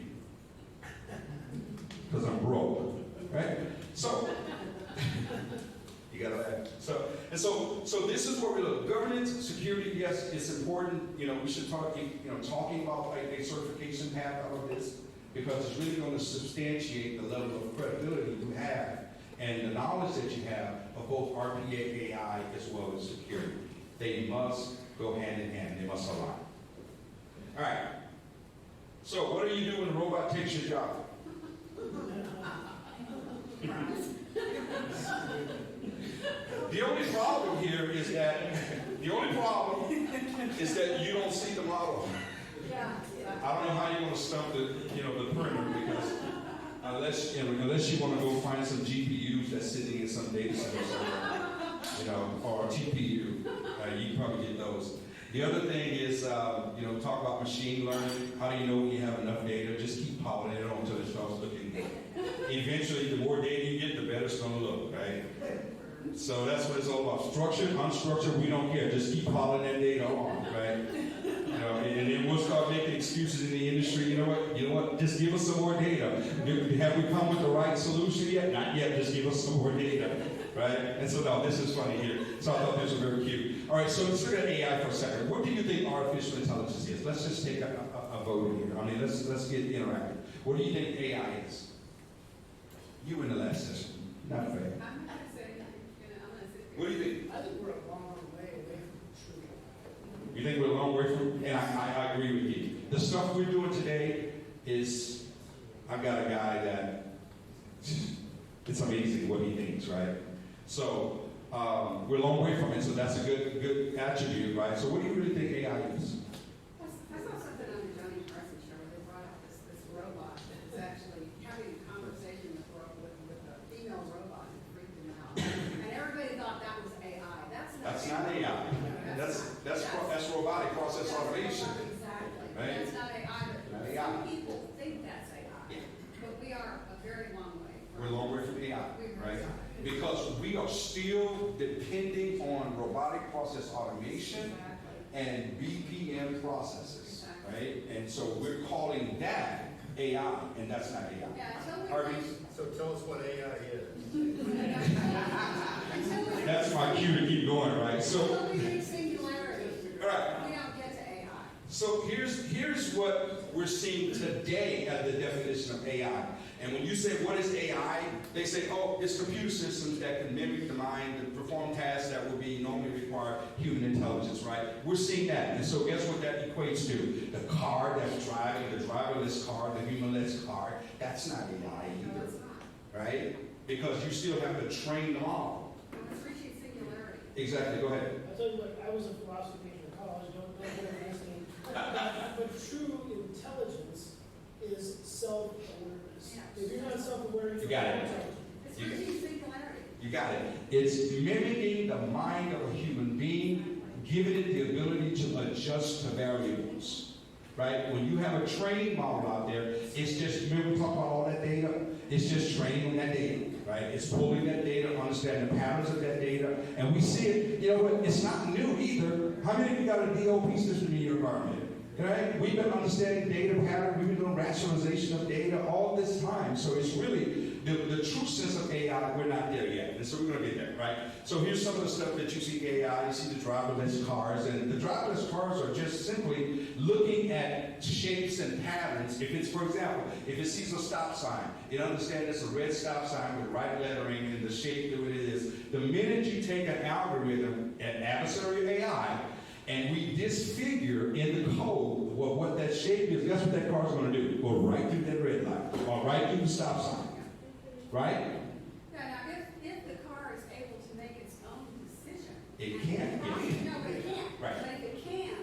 Because I'm broke, right? So, you got to laugh. So this is where we look. Governance, security, yes, it's important. We should talk, talking about a certification path out of this, because it's really going to substantiate the level of credibility you have and the knowledge that you have of both RPA, AI, as well as security. They must go hand in hand. They must align. All right. So what do you do when a robot takes your job? The only problem here is that you don't see the model. I don't know how you're going to stump the printer, because unless you want to go find some GPUs that's sitting in some data center somewhere, or a TPU, you can probably get those. The other thing is, talk about machine learning. How do you know when you have enough data? Just keep piling it on until it starts looking good. Eventually, the more data you get, the better it's going to look, right? So that's what it's all about. Structured, unstructured, we don't care. Just keep piling that data on, right? And then we'll start making excuses in the industry. You know what? Just give us some more data. Have we come with the right solution yet? Not yet. Just give us some more data, right? And so, no, this is funny here. So I thought this was very cute. All right, so let's look at AI for a second. What do you think artificial intelligence is? Let's just take a vote here. I mean, let's get interactive. What do you think AI is? You in the last session. Not fair. I'm not saying that, I'm gonna sit here. What do you think? I think we're a long way away from truth. You think we're a long way from? And I agree with you. The stuff we're doing today is, I've got a guy that, it's amazing what he thinks, right? So, we're a long way from it, so that's a good attribute, right? So what do you really think AI is? I saw something on the Johnny Carson show where they brought up this robot that is actually having a conversation with a female robot and freaked him out. And everybody thought that was AI. That's not AI. That's robotic process automation. Exactly. Right? That's not AI, Not but AI. some people think that's AI. Yeah. But we are a very long way from. We're a long way from AI, We right? really are. Because we are still depending on robotic process automation and BPM processes, right? And so we're calling that AI, and that's not AI. Yeah, until we Harvey? reach- So tell us what AI is. until we That's my cue to keep going, right? So, Until we reach singularity, all right. we don't get to AI. So here's what we're seeing today as the definition of AI. And when you say, what is AI? They say, oh, it's computer systems that can mimic the mind and perform tasks that would be normally require human intelligence, right? We're seeing that. And so guess what that equates to? The car that's driving, the driverless car, the humanless car, that's not AI No, either, it's not. right? Because you still have to train them all. It's reaching singularity. Exactly, go ahead. I tell you what, I was a philosophy major in college, don't get it listening. But true intelligence is self-awareness. Yeah. If you're not self-aware, You you're got not it. intelligent. It's You- reaching singularity. You got it. It's mimicking the mind of a human being, giving it the ability to adjust to variables. Right? When you have a training model out there, it's just, remember we talked about all that data? It's just training on that data, right? It's pulling that data, understanding the patterns of that data, and we see it, you know what, it's not new either. How many of you got a DOP system in your environment? Right? We've been understanding data pattern, we've been doing rationalization of data all this time. So it's really the true sense of AI, we're not there yet. And so we're gonna get there, right? So here's some of the stuff that you see AI, you see the driverless cars, and the driverless cars are just simply looking at shapes and patterns. If it's, for example, if it sees a stop sign, it understands it's a red stop sign with right lettering and the shape that it is. The minute you take an algorithm, an adversarial AI, and we disfigure in the code what that shape is, guess what that car's going to do? Go right through that red light, or right through the stop sign, right? Yeah, now if the car is able to make its own decision. It can't. No, but it can't. Right. But if it can,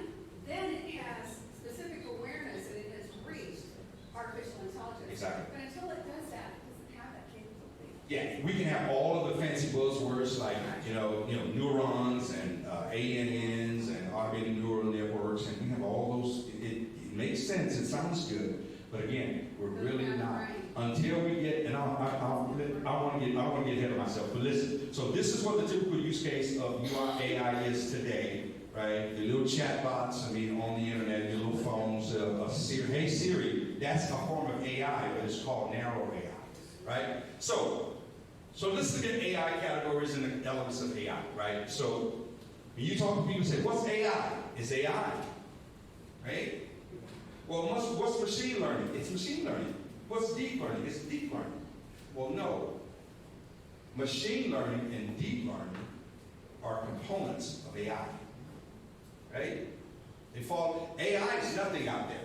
then it has specific awareness and it has reached artificial intelligence. Exactly. But until it does that, it doesn't have that capability. Yeah, we can have all of the fancy buzzwords like, neurons and ANNs and automated neural networks, and we have all those. It makes sense. It sounds good, but again, we're really not. Until we get, and I don't want to get ahead of myself, but listen. So this is what the typical use case of UI AI is today, right? The little chatbots, on the internet, your little phones, Siri, hey Siri, that's a form of AI, but it's called narrow AI, right? So let's look at AI categories and the elements of AI, right? So when you talk to people, say, what's AI? It's AI, right? Well, what's machine learning? It's machine learning. What's deep learning? It's deep learning. Well, no. Machine learning and deep learning are components of AI, right? AI is nothing out there.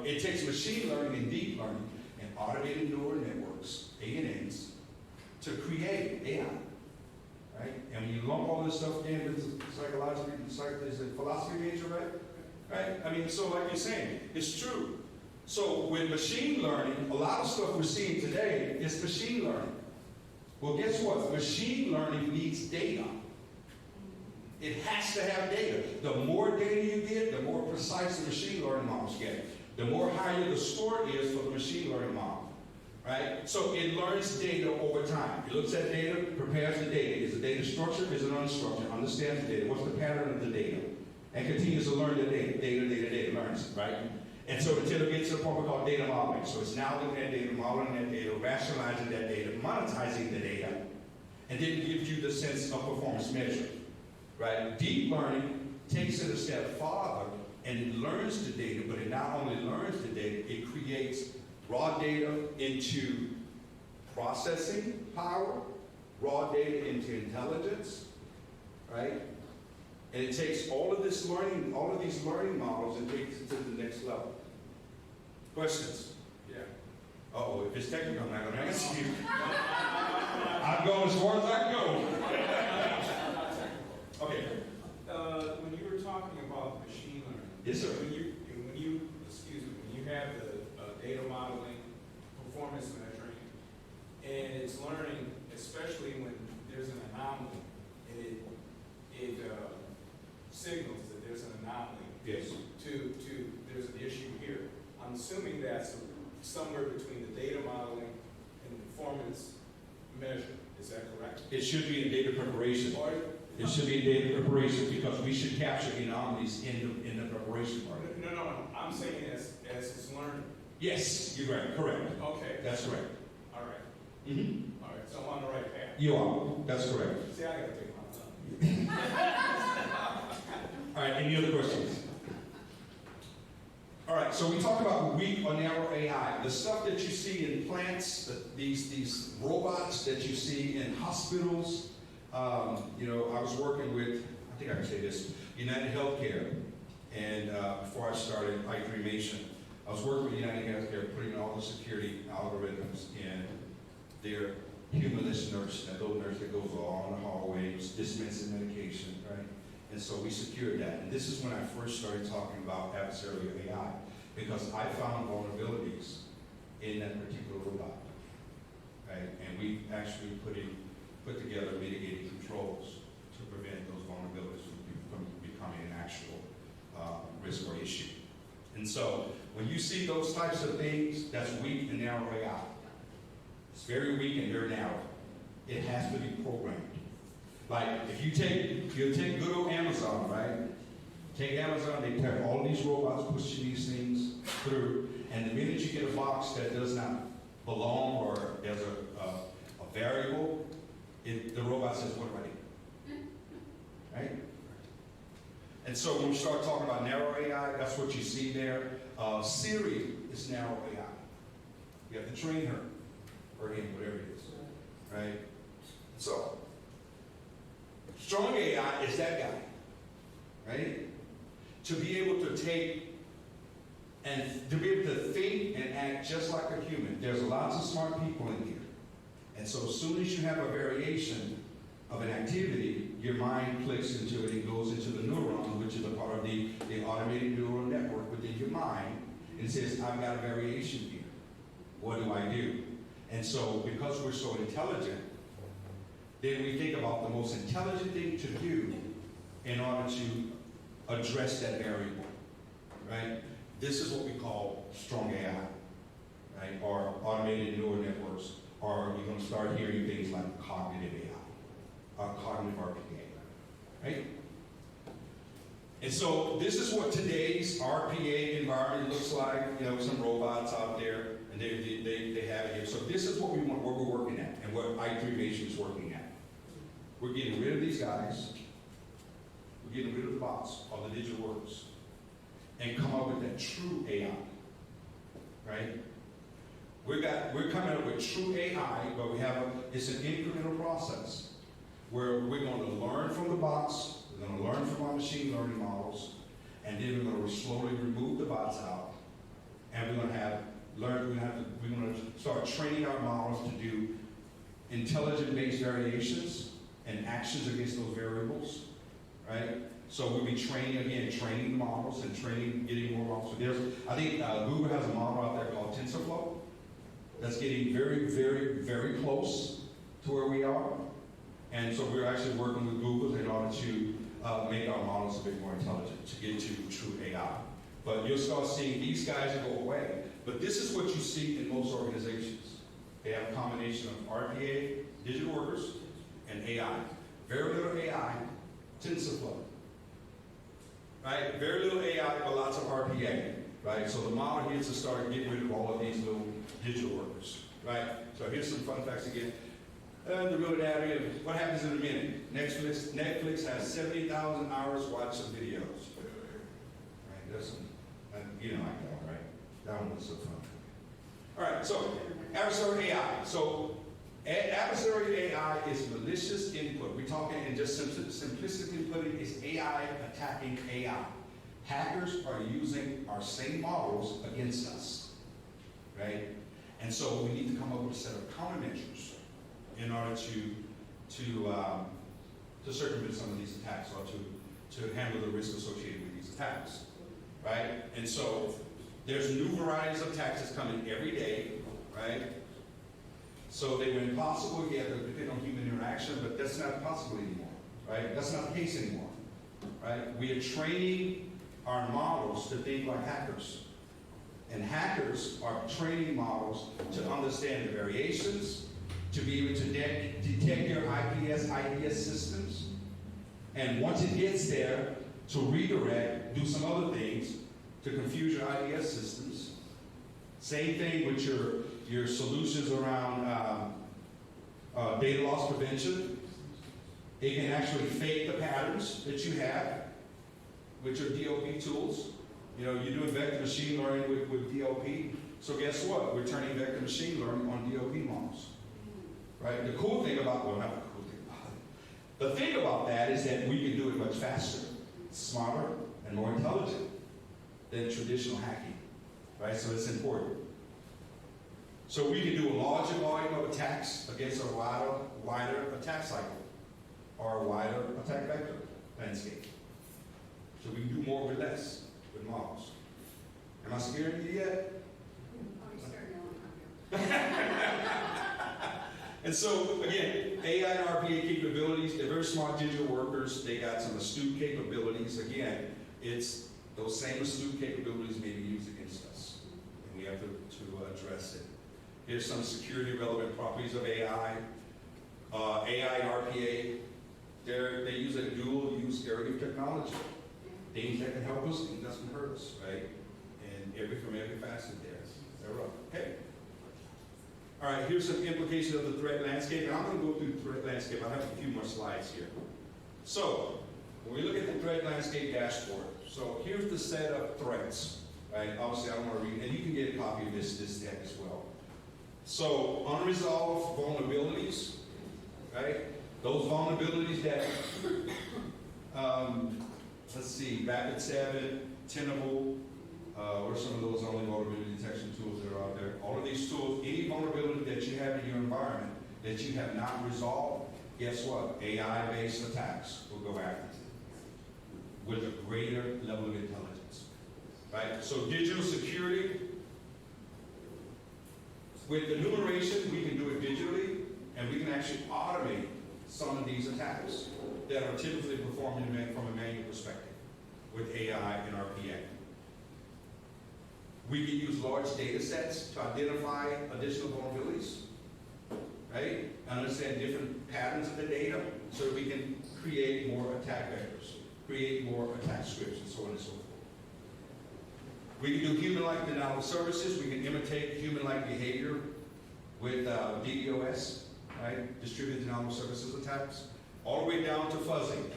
It takes machine learning and deep learning and automated neural networks, ANNs, to create AI, right? And when you lump all this stuff in with is a philosophy major, right? So like you're saying, it's true. So with machine learning, a lot of stuff we're seeing today is machine learning. Well, guess what? Machine learning needs data. It has to have data. The more data you get, the more precise the machine learning models get. The more higher the score is for the machine learning model. Right? So it learns data over time. It looks at data, prepares the data. Is the data structured? Is it unstructured? Understands the data. What's the pattern of the data? And continues to learn the data. Data, learns it, right? And so until it gets to the point we call data modeling. So it's now looking at data, modeling that data, rationalizing that data, monetizing the data. and then gives you the sense of performance measure, right? Deep learning takes it a step farther and it learns the data, but it not only learns the data, it creates raw data into processing power, raw data into intelligence, right? And it takes all of this learning, all of these learning models and takes it to the next level. Questions? Yeah. Uh-oh, if it's technical, I'm not going to answer you. I'm going as far as I can go. Okay. When you were talking about machine learning, Yes, sir. When you have the data modeling, performance measuring, and it's learning, especially when there's an anomaly, and it signals that there's an anomaly. Yes. To there's an issue here. I'm assuming that's somewhere between the data modeling and the performance measure. Is that correct? It should be in data preparation. Or It should be in data preparation because we should capture anomalies in the preparation part. no. I'm saying as it's learning. Yes, you're right. Correct. Okay. That's correct. All right. Mm-hmm. All right. So I'm on the right path. You are. That's correct. See, I gotta take my time. All right. Any other questions? All right. So we talked about weak or narrow AI. The stuff that you see in plants, these robots that you see in hospitals. I was working with, I think I can say this, United Healthcare, and before I started Automation, I was working with United Healthcare, putting all the security algorithms in their humorless nurse, that little nurse that goes along the hallways, dispensing medication, right? And so we secured that. And this is when I first started talking about adversarial AI, because I found vulnerabilities in that particular robot, right? And we actually put together mitigating controls to prevent those vulnerabilities from becoming an actual risk or issue. And so when you see those types of things, that's weak and narrow AI. It's very weak and very narrow. It has to be programmed. Like if you take good old Amazon, right? Take Amazon, they have all these robots pushing these things through, and the minute you get a box that does not belong or there's a variable, the robot says, what do I do? Right? And so when we start talking about narrow AI, that's what you see there. Siri is narrow AI. You have to train her, or him, whatever it is. Right? So, strong AI is that guy. Right? To be able to take and to be able to think and act just like a human. There's lots of smart people in here. And so as soon as you have a variation of an activity, your mind clicks into it and goes into the neuron, which is a part of the automated neural network within your mind, and says, I've got a variation here. What do I do? And so because we're so intelligent, then we think about the most intelligent thing to do in order to address that variable, right? This is what we call strong AI, right? Or automated neural networks. Or you're going to start hearing things like cognitive AI, cognitive RPA, right? And so this is what today's RPA environment looks like. You know, some robots out there, and they have it here. So this is what we're working at, and what i3Mation is working at. We're getting rid of these guys. We're getting rid of the bots, all the digital workers, and come up with that true AI, right? We're coming up with true AI, but it's an incremental process where we're going to learn from the bots, we're going to learn from our machine learning models, and then we're going to slowly remove the bots out, and we're going to start training our models to do intelligent-based variations and actions against those variables, right? So we'll be training the models and getting more models. So I think Google has a model out there called TensorFlow. That's getting very, very, very close to where we are. And so we're actually working with Google in order to make our models a bit more intelligent, to get to true AI. But you'll start seeing these guys go away. But this is what you see in most organizations. They have a combination of RPA, digital workers, and AI. Very little AI, TensorFlow. Right? Very little AI, but lots of RPA. Right? So the model here is to start getting rid of all of these little digital workers. Right? So here's some fun facts again. The real data, what happens in a minute? Netflix has 70,000 hours watched of videos. Right, that's some, you know, I know, right? That one was so fun. All right, so adversary AI. So adversary AI is malicious input. We're talking, and just simplistically put it, is AI attacking AI. Hackers are using our same models against us, right? And so we need to come up with a set of countermeasures in order to circumvent some of these attacks, or to handle the risk associated with these attacks, right? And so there's new varieties of attacks that's coming every day, right? So they were impossible, you have to depend on human interaction, but that's not possible anymore, right? That's not the case anymore, right? We are training our models to think like hackers. And hackers are training models to understand the variations, to be able to detect your IPS systems, and once it gets there, to redirect, do some other things to confuse your IPS systems. Same thing with your solutions around data loss prevention. It can actually fake the patterns that you have with your DLP tools. You know, you're doing vector machine learning with DLP. So guess what? We're turning vector machine learning on DLP models. Right? The cool thing about, well, not the cool thing about it. The thing about that is that we can do it much faster, smarter, and more intelligent than traditional hacking. Right? So it's important. So we can do a larger volume of attacks against a wider attack cycle, or a wider attack vector landscape. So we can do more with less with models. Am I scaring you yet? Oh, you're scaring me. And so, again, AI and RPA capabilities, they're very smart digital workers. They got some astute capabilities. Again, it's those same astute capabilities may be used against us. And we have to address it. Here's some security relevant properties of AI. AI and RPA, they use a dual use area of technology. Things that can help us, things that can hurt us, right? And from every facet there. They're up. Okay. All right, here's some implications of the threat landscape. And I'm going to go through the threat landscape. I have a few more slides here. So, when we look at the threat landscape dashboard, so here's the set of threats, right? Obviously, I don't want to read, and you can get a copy of this deck as well. So, unresolved vulnerabilities, right? Those vulnerabilities that, let's see, Rapid7, Tenable, what are some of those only vulnerability detection tools that are out there? All of these tools, any vulnerability that you have in your environment that you have not resolved, guess what? AI-based attacks will go after it with a greater level of intelligence, right? So digital security, with enumeration, we can do it digitally, and we can actually automate some of these attacks that are typically performed from a manual perspective with AI and RPA. We can use large data sets to identify additional vulnerabilities, right? Understand different patterns of the data so that we can create more attack vectors, create more attack scripts, and so on and so forth. We can do human-like denial of services. We can imitate human-like behavior with DDoS, right? Distributed denial of services attacks, all the way down to fuzzing.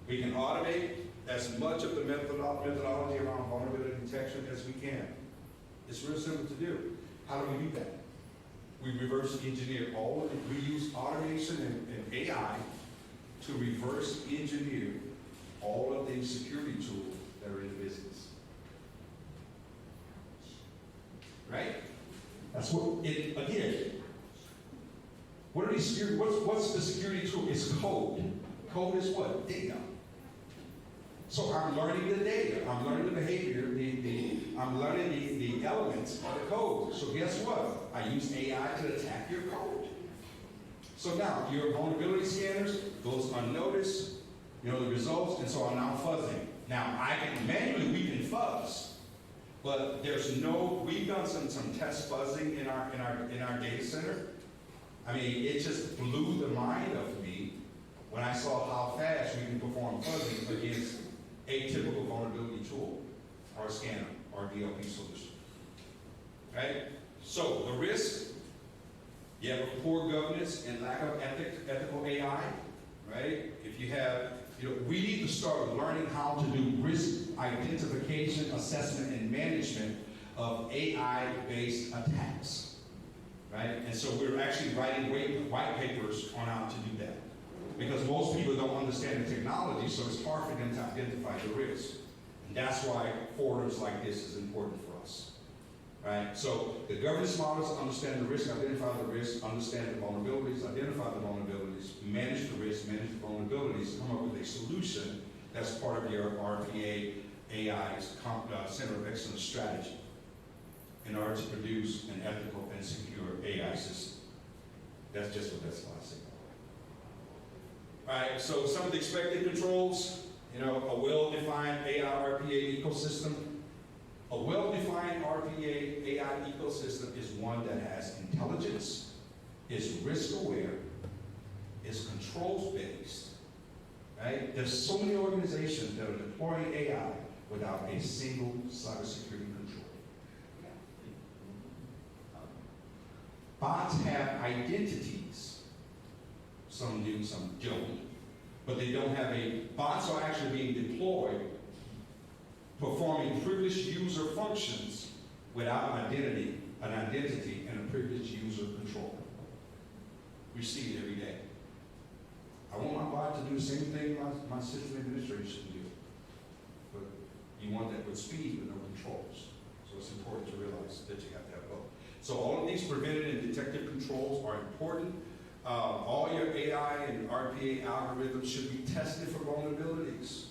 We can automate as much of the methodology around vulnerability detection as we can. It's real simple to do. How do we do that? We reverse engineer all of it. We use automation and AI to reverse engineer all of the security tools that are in the business. Right? That's what it, again, what are these security, what's the security tool? It's code. Code is what? Data. So I'm learning the data, I'm learning the behavior, I'm learning the elements of the code. So guess what? I use AI to attack your code. So now, your vulnerability scanners goes unnoticed, you know, the results, and so I'm now fuzzing. Now, manually we can fuzz, but there's no, we've done some test fuzzing in our data center. I mean, it just blew the mind of me when I saw how fast we can perform fuzzing against a typical vulnerability tool, or a scanner, or DLP solution. Right? So the risk You have poor governance and lack of ethical AI, right? If you have, we need to start learning how to do risk identification, assessment, and management of AI-based attacks, right? And so we're actually writing white papers on how to do that. Because most people don't understand the technology, so it's hard for them to identify the risk. And that's why forums like this is important for us, right? So the governance models understand the risk, identify the risk, understand the vulnerabilities, identify the vulnerabilities, manage the risk, manage the vulnerabilities, come up with a solution that's part of your RPA AI's Center of Excellence strategy in order to produce an ethical and secure AI system. That's just what that's about. All right, so some of the expected controls, a well-defined AI RPA ecosystem. A well-defined RPA AI ecosystem is one that has intelligence, is risk-aware, is controls-based, right? There's so many organizations that are deploying AI without a single cybersecurity control. Bots have identities. Some do, some don't. But they don't have bots are actually being deployed, performing privileged user functions without an identity and a privileged user control. We see it every day. I want my bot to do the same thing my system administration do. But you want that with speed with no controls. So it's important to realize that you have to have both. So all of these preventive and detective controls are important. All your AI and RPA algorithms should be tested for vulnerabilities.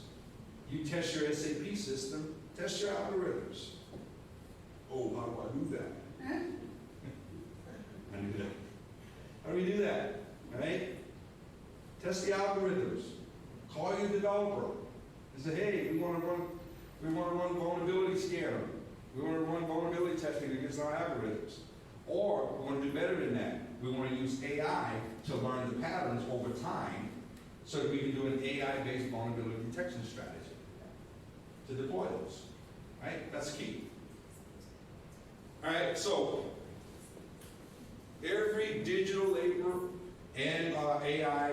You test your SAP system, test your algorithms. Oh, how do I do that? I knew that. How do we do that? Right? Test the algorithms. Call your developer and say, hey, we want to run vulnerability scanner. We want to run vulnerability testing against our algorithms. Or we want to do better than that. We want to use AI to learn the patterns over time so that we can do an AI-based vulnerability detection strategy to deploy those. Right? That's key. All right, so every digital labor and AI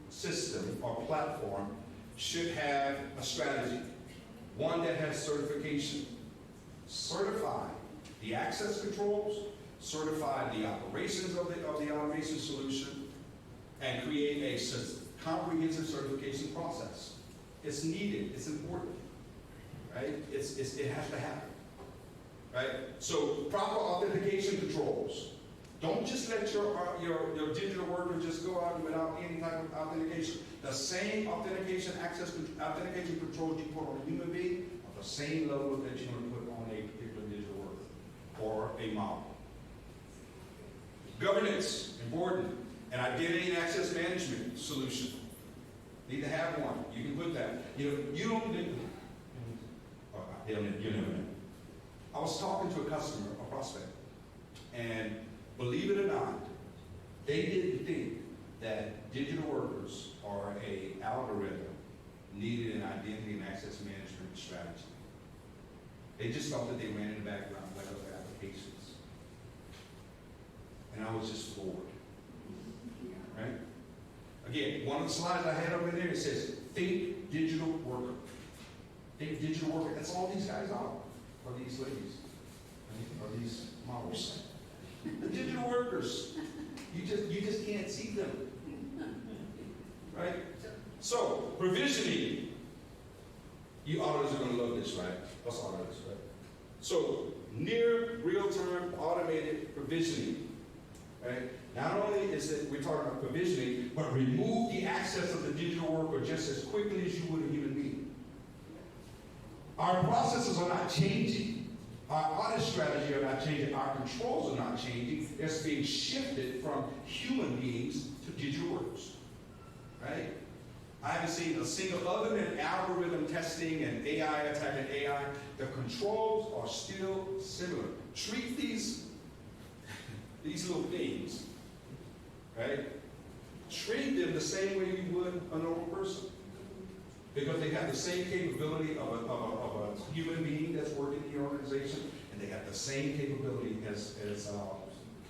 system or platform should have a strategy. One that has certification. Certify the access controls, certify the operations of the automation solution, and create a comprehensive certification process. It's needed. It's important. Right? It has to happen. Right? So proper authentication controls. Don't just let your digital worker just go out without any type of authentication. The same authentication controls you put on a human being are the same level that you're going to put on a particular digital worker or a model. Governance, important. An identity and access management solution. Need to have one. You can put that. You don't need. You never know. I was talking to a customer, a prospect, and believe it or not, they didn't think that digital workers or an algorithm needed an identity and access management strategy. They just thought that they ran in the background like other applications. And I was just floored. Right? Again, one of the slides I had over there, it says, think digital worker. Think digital worker. That's all these guys are, or these ladies, or these models. The digital workers. You just can't see them. Right? So, provisioning. You auditors are going to love this, right? Us auditors, right? So, near real-time automated provisioning. Right? Not only is it, we're talking about provisioning, but remove the access of the digital worker just as quickly as you would a human being. Our processes are not changing. Our audit strategy are not changing. Our controls are not changing. It's being shifted from human beings to digital workers. Right? I haven't seen a single, other than algorithm testing and AI attacking AI, the controls are still similar. Treat these little things, right? Treat them the same way you would a normal person. Because they have the same capability of a human being that's working in the organization, and they have the same capability as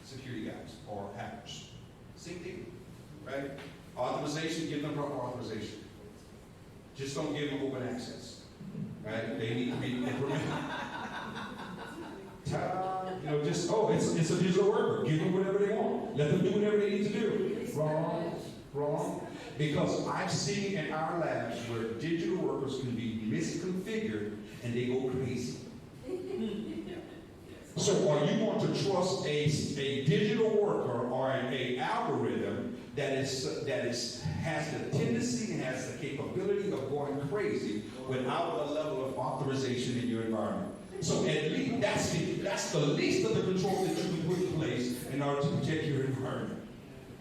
security guys or hackers. Same thing, right? Authorization, give them proper authorization. Just don't give them open access, right? They need to be implemented. You know, just, oh, it's a digital worker. Give them whatever they want. Let them do whatever they need to do. Wrong, wrong. Because I've seen in our labs where digital workers can be misconfigured and they go crazy. So are you going to trust a digital worker or an algorithm that has the tendency and has the capability of going crazy without a level of authorization in your environment? So at least that's the least of the controls that you can put in place in order to protect your environment,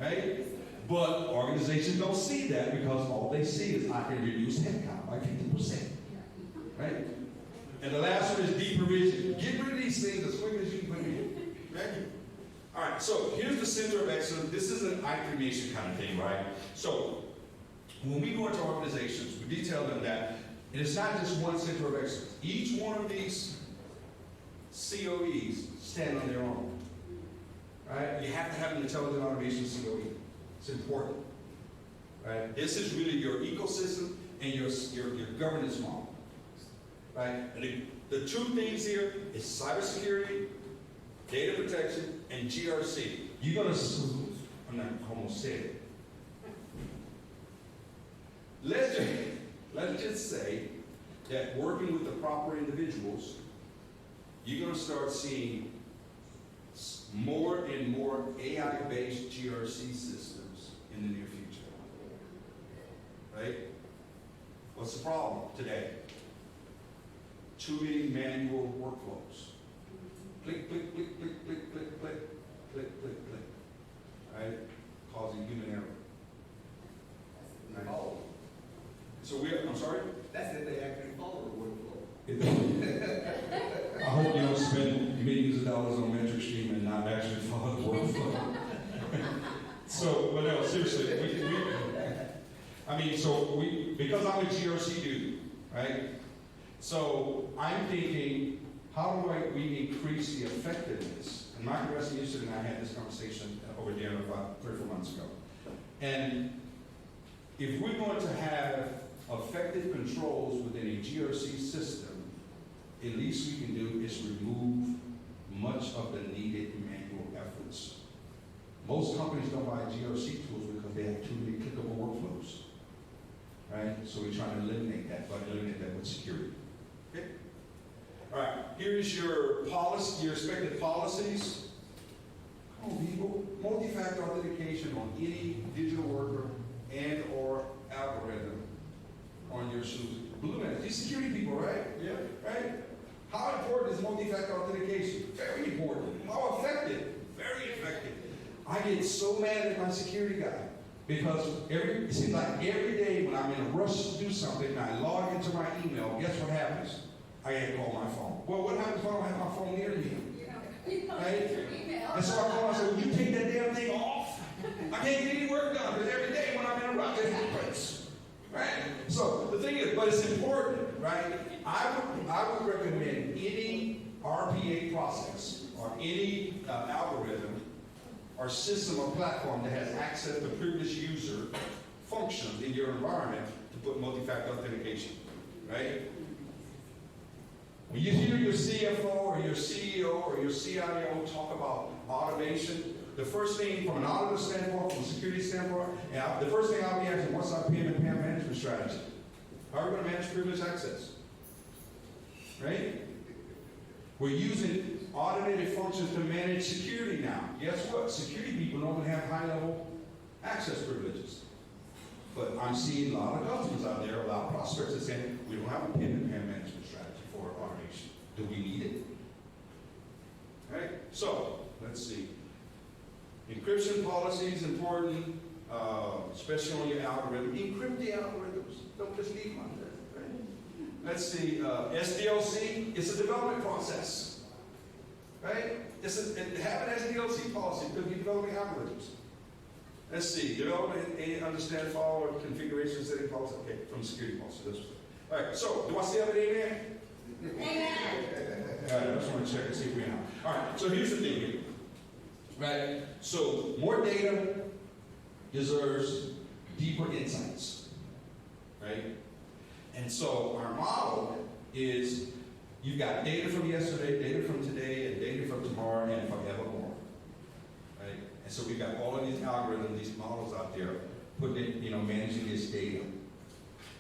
right? But organizations don't see that because all they see is I can reduce headcount by 50%, right? And the last one is deprovision. Get rid of these things as quick as you can put them in, right? All right, so here's the center of excellence. This is an I-cremation kind of thing, right? So when we go into organizations, we detail them that it is not just one center of excellence. Each one of these COEs stand on their own, right? You have to have an intelligent automation COE. It's important, right? This is really your ecosystem and your governance model, right? And the two things here is cybersecurity, data protection, and GRC. You're gonna, I'm not almost said it. Let's just say that working with the proper individuals, you're going to start seeing more and more AI-based GRC systems in the near future. Right? What's the problem today? Too many manual workflows. Click, click, click, click, click, click, click, click, click, click. Right? Causing human error. Right? Oh, So I'm sorry? that's if they actually follow the workflow. I hope you don't spend millions of dollars on metric stream and not actually follow the workflow. So, but no, seriously, because I'm a GRC dude, right? So I'm thinking, how do we increase the effectiveness? And Michael Rasmussen and I had this conversation over dinner about 3 or 4 months ago. And if we're going to have effective controls within a GRC system, at least we can do is remove much of the needed manual efforts. Most companies don't buy GRC tools because they have too many clickable workflows, right? So we're trying to eliminate that, but eliminate that with security. Okay? All right, here's your policy, your expected policies. Come on, people. Multi-factor authentication on any digital worker and or algorithm on your solution. Blue man, these security people, right? Yeah. Right? How important is multi-factor authentication? Very important. How effective? Very effective. I get so mad at my security guy because it seems like every day when I'm in a rush to do something and I log into my email, guess what happens? I had to call my phone. Well, what happens when I don't have my phone near me? Right? And so I call and I say, will you take that damn thing off? I can't get any work done because every day when I'm in a rush, it happens. Right? So the thing is, but it's important, right? I would recommend any RPA process or any algorithm or system or platform that has access to privileged user functions in your environment to put multi-factor authentication, right? When you hear your CFO or your CEO or your CIO talk about automation, the first thing from an auditor standpoint, from a security standpoint, the first thing I'll be asking, what's our PM and PAM management strategy? How are we going to manage privileged access? Right? We're using automated functions to manage security now. Guess what? Security people normally have high-level access privileges. But I'm seeing a lot of customers out there, a lot of prospects that saying, we don't have a PM and PAM management strategy for automation. Do we need it? Right? So, let's see. Encryption policy is important, especially on your algorithm. Encrypt the algorithms. Don't just leave them out there. Right? Let's see. SDLC is a development process. Right? Have an SDLC policy because you're developing algorithms. Let's see. Development and understand follow configuration setting policy. Okay, from security policy. All right. So, do I still have an amen? Amen. All right. I just want to check and see if we have. All right. So here's the thing here. right? So more data deserves deeper insights, right? And so our model is you've got data from yesterday, data from today, and data from tomorrow, and forevermore, right? And so we've got all of these algorithms, these models out there, putting it, managing this data,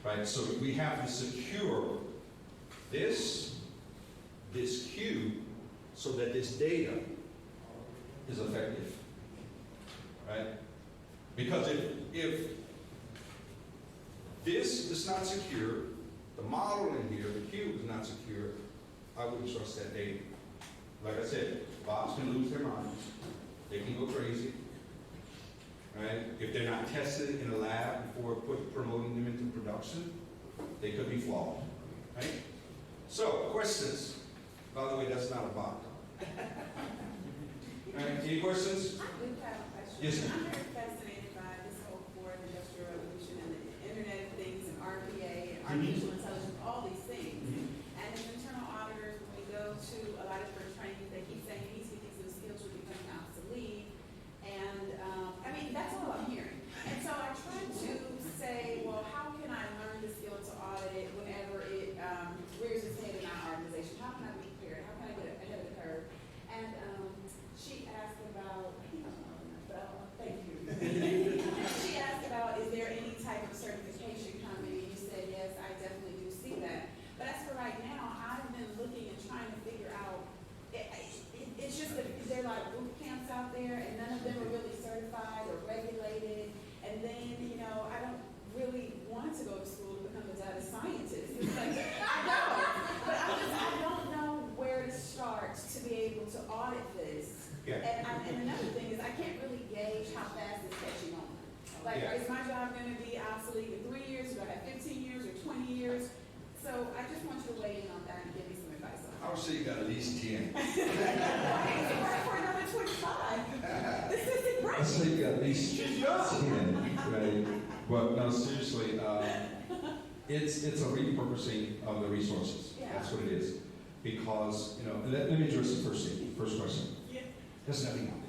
right? So we have to secure this queue so that this data is effective, right? Because if this is not secure, the model in here, the queue is not secure, I wouldn't trust that data. Like I said, bots can lose their minds. They can go crazy, right? If they're not tested in a lab before promoting them into production, they could be flawed, right? So, questions? By the way, that's not a bot. All right, any questions? I do have a question. Yes, ma'am. I'm very fascinated by this whole fourth industrial revolution and the Internet of Things and RPA and artificial intelligence, all these things. And as internal auditors, when we go to a lot of different trainings, they keep saying these new skills will become obsolete. And that's all I'm hearing. And so I try to say, well, how can I learn the skill to audit it whenever it rears its head in our organization? How can I be prepared? How can I get ahead of the curve? And she asked about, thank you. She asked about, is there any type of certification coming? And you said, yes, I definitely do see that. But as for right now, I've been looking and trying to figure out, it's just that there are like boot camps out there and none of them are really certified or regulated. And then, I don't really want to go to school to become a data scientist. It's like, I know, but I don't know where to start to be able to audit this. Yeah. And another thing is I can't really gauge how fast it's catching on. Like, is my job going to be obsolete in 3 years? Do I have 15 years or 20 years? So I just want you to weigh in on that and give me some advice on I would say you got at least 10. for another 25. This isn't great. I'd say you got at least 10, right? But no, seriously, it's a repurposing of the resources. Yeah. That's what it is. Because, let me address the first question. Yeah. There's nothing out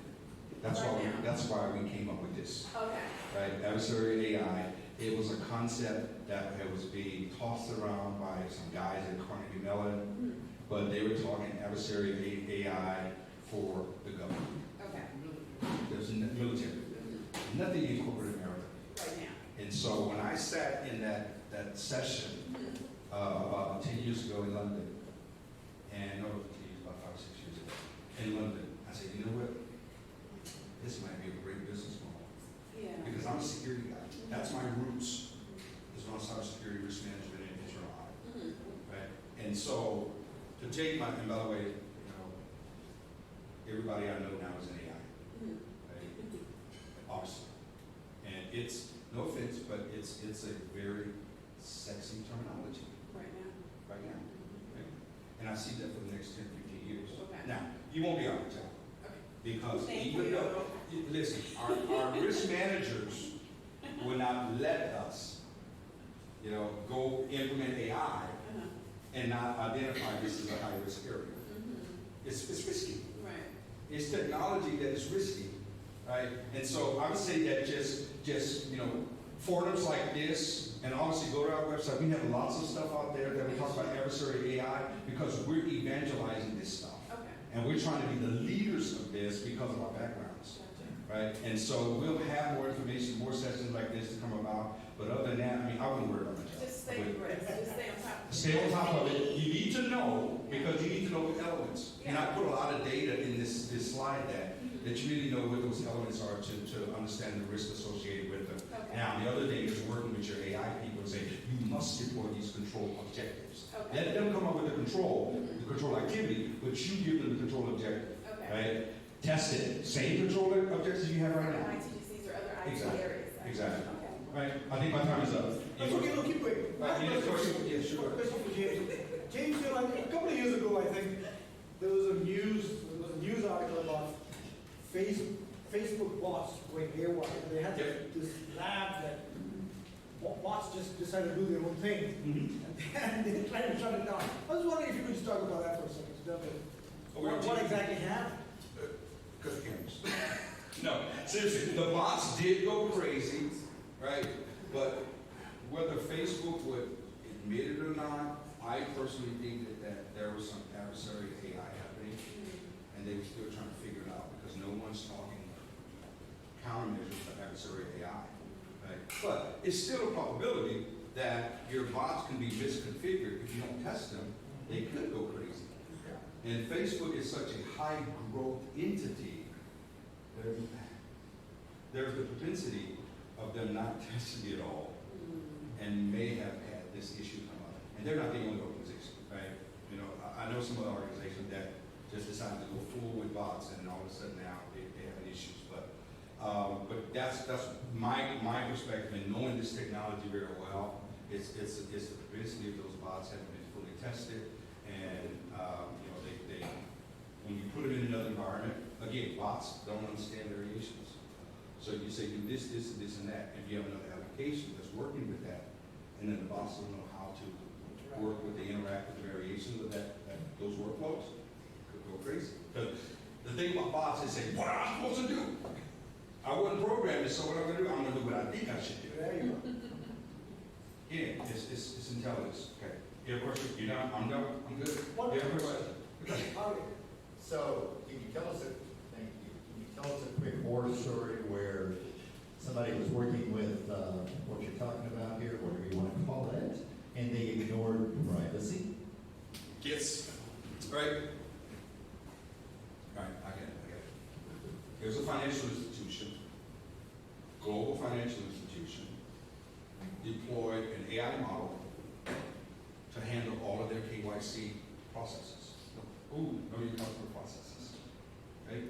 there. That's why we came up with this. Okay. Right? Adversary Ai. It was a concept that was being tossed around by some guys at Carnegie Mellon, but they were talking adversary AI for the government. Okay. There's military. Nothing in corporate America. Right now. And so when I sat in that session about 10 years ago in London, and no, about 5 or 6 years ago in London, I said, you know what? This might be a great business model. Yeah. Because I'm a security guy. That's my roots. Is on cybersecurity, risk management, and internal audit. Right? And so to take and by the way, everybody I know now is an AI. Right? Obviously. And it's, no offense, but it's a very sexy terminology Right now. right now. Right? And I see that for the next 10, 15 years. Okay. Now, you won't be out of job. Okay. Because Thank even you. though, listen, our risk managers will not let us, go implement AI and not identify this as a high risk area. It's risky. Right. It's technology that is risky, right? And so I would say that just forums like this, and obviously go to our website. We have lots of stuff out there that we talk about Adversary AI because we're evangelizing this stuff. Okay. And we're trying to be the leaders of this because of our backgrounds, right? And so we'll have more information, more sessions like this to come about. But other than that, I wouldn't worry about my job. Just stay abreast. Just stay on top. Stay on top of it. You need to know, because you need to know the elements. And I put a lot of data in this slide deck that you really know what those elements are to understand the risk associated with them. Okay. Now, the other thing is working with your AI people and say, you must deploy these control objectives. Okay. Let them come up with the control activity, but you give them the control objective. Okay. Right? Test it. Same control objectives you have right now. ITGCs or other IT Exactly. areas. Exactly. Okay. Right? I think my time is up. That's okay, no, keep going. You have a question? Yeah, sure. Question for James. James, a couple of years ago, I think, there was a news article about Facebook bots going haywire. They had this lab that bots just decided to do their own thing, and they tried to shut it down. I was wondering if you could just talk about that for a second. What exactly happened? Cut cameras. No, seriously, the bots did go crazy, right? But whether Facebook would admit it or not, I personally think that there was some adversary AI happening, and they were still trying to figure it out because no one's talking countermeasures to adversary AI, right? But it's still a probability that your bots can be misconfigured. If you don't test them, they could go crazy. And Facebook is such a high growth entity, there's the propensity of them not testing it all and may have had this issue come up. And they're not the only organization, right? You know, I know some other organizations that just decided to go full with bots and all of a sudden now they have issues. But that's my perspective in knowing this technology very well. It's the propensity of those bots haven't been fully tested, and you know they when you put them in another environment, again, bots don't understand variations. So you say do this, this, and this, and that, and you have another application that's working with that, and then the bots don't know how to work with the interact with the variations of those workflows. Could go crazy. The thing about bots is saying, what am I supposed to do? I wasn't programmed this, so what I'm going to do? I'm going to do what I think I should do. There you go. Yeah, it's intelligence. Okay. You have a question? You're done? I'm done. I'm good. You have a question? Okay. So, can you tell us thank you. Can you tell us a quick horror story where somebody was working with what you're talking about here, whatever you want to call it, and they ignored privacy? Yes. Right. All right, I get it. Here's a financial institution, global financial institution, deployed an AI model to handle all of their KYC processes. Know your customer processes, right?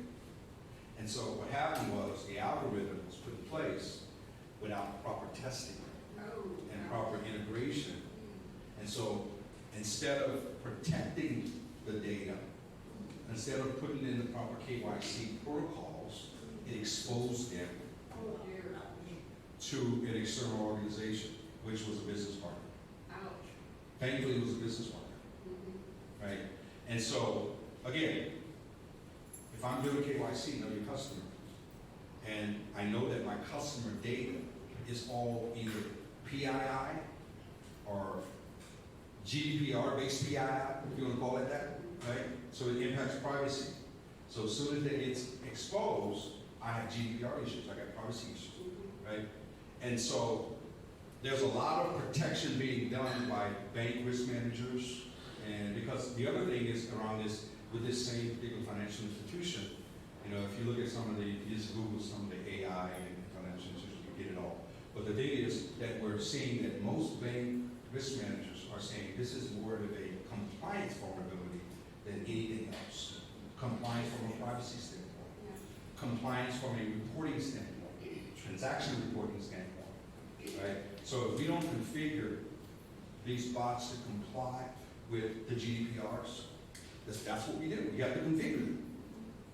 And so what happened was the algorithm was put in place without proper testing and proper integration. And so instead of protecting the data, instead of putting in the proper KYC protocols, it exposed them to an external organization, which was a business partner. Ouch. Thankfully, it was a business partner, right? And so, again, if I'm doing KYC, know your customer, and I know that my customer data is all either PII or GDPR-based PII, if you want to call it that, right? So it impacts privacy. So as soon as it gets exposed, I have GDPR issues, I got privacy issues, right? And so there's a lot of protection being done by bank risk managers, and because the other thing is around this, with this same particular financial institution, you know, if you look at some of the, you just Google some of the AI and financial institutions, you get it all. But the thing is that we're seeing that most bank risk managers are saying this is more of a compliance vulnerability than anything else. Compliance from a privacy standpoint, compliance from a reporting standpoint, transaction reporting standpoint, right? So if we don't configure these bots to comply with the GDPRs, that's what we do. We have to configure them,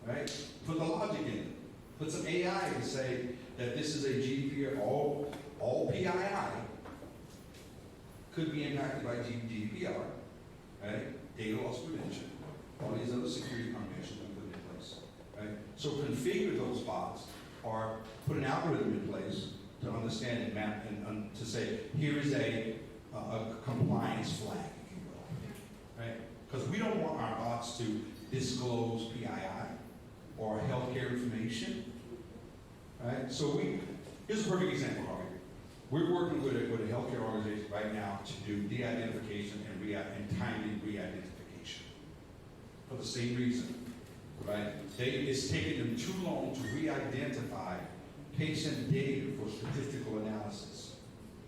right? Put the logic in it. Put some AI to say that this is a GDPR, all PII could be impacted by GDPR, right? Data loss prevention, all these other security combinations we put in place, right? So configure those bots or put an algorithm in place to understand and map and to say, here is a compliance flag, if you will, right? Because we don't want our bots to disclose PII or healthcare information, right? So here's a perfect example, Harvey. We're working with a healthcare organization right now to do de-identification and timely re-identification for the same reason, right? It's taking them too long to re-identify patient data for statistical analysis.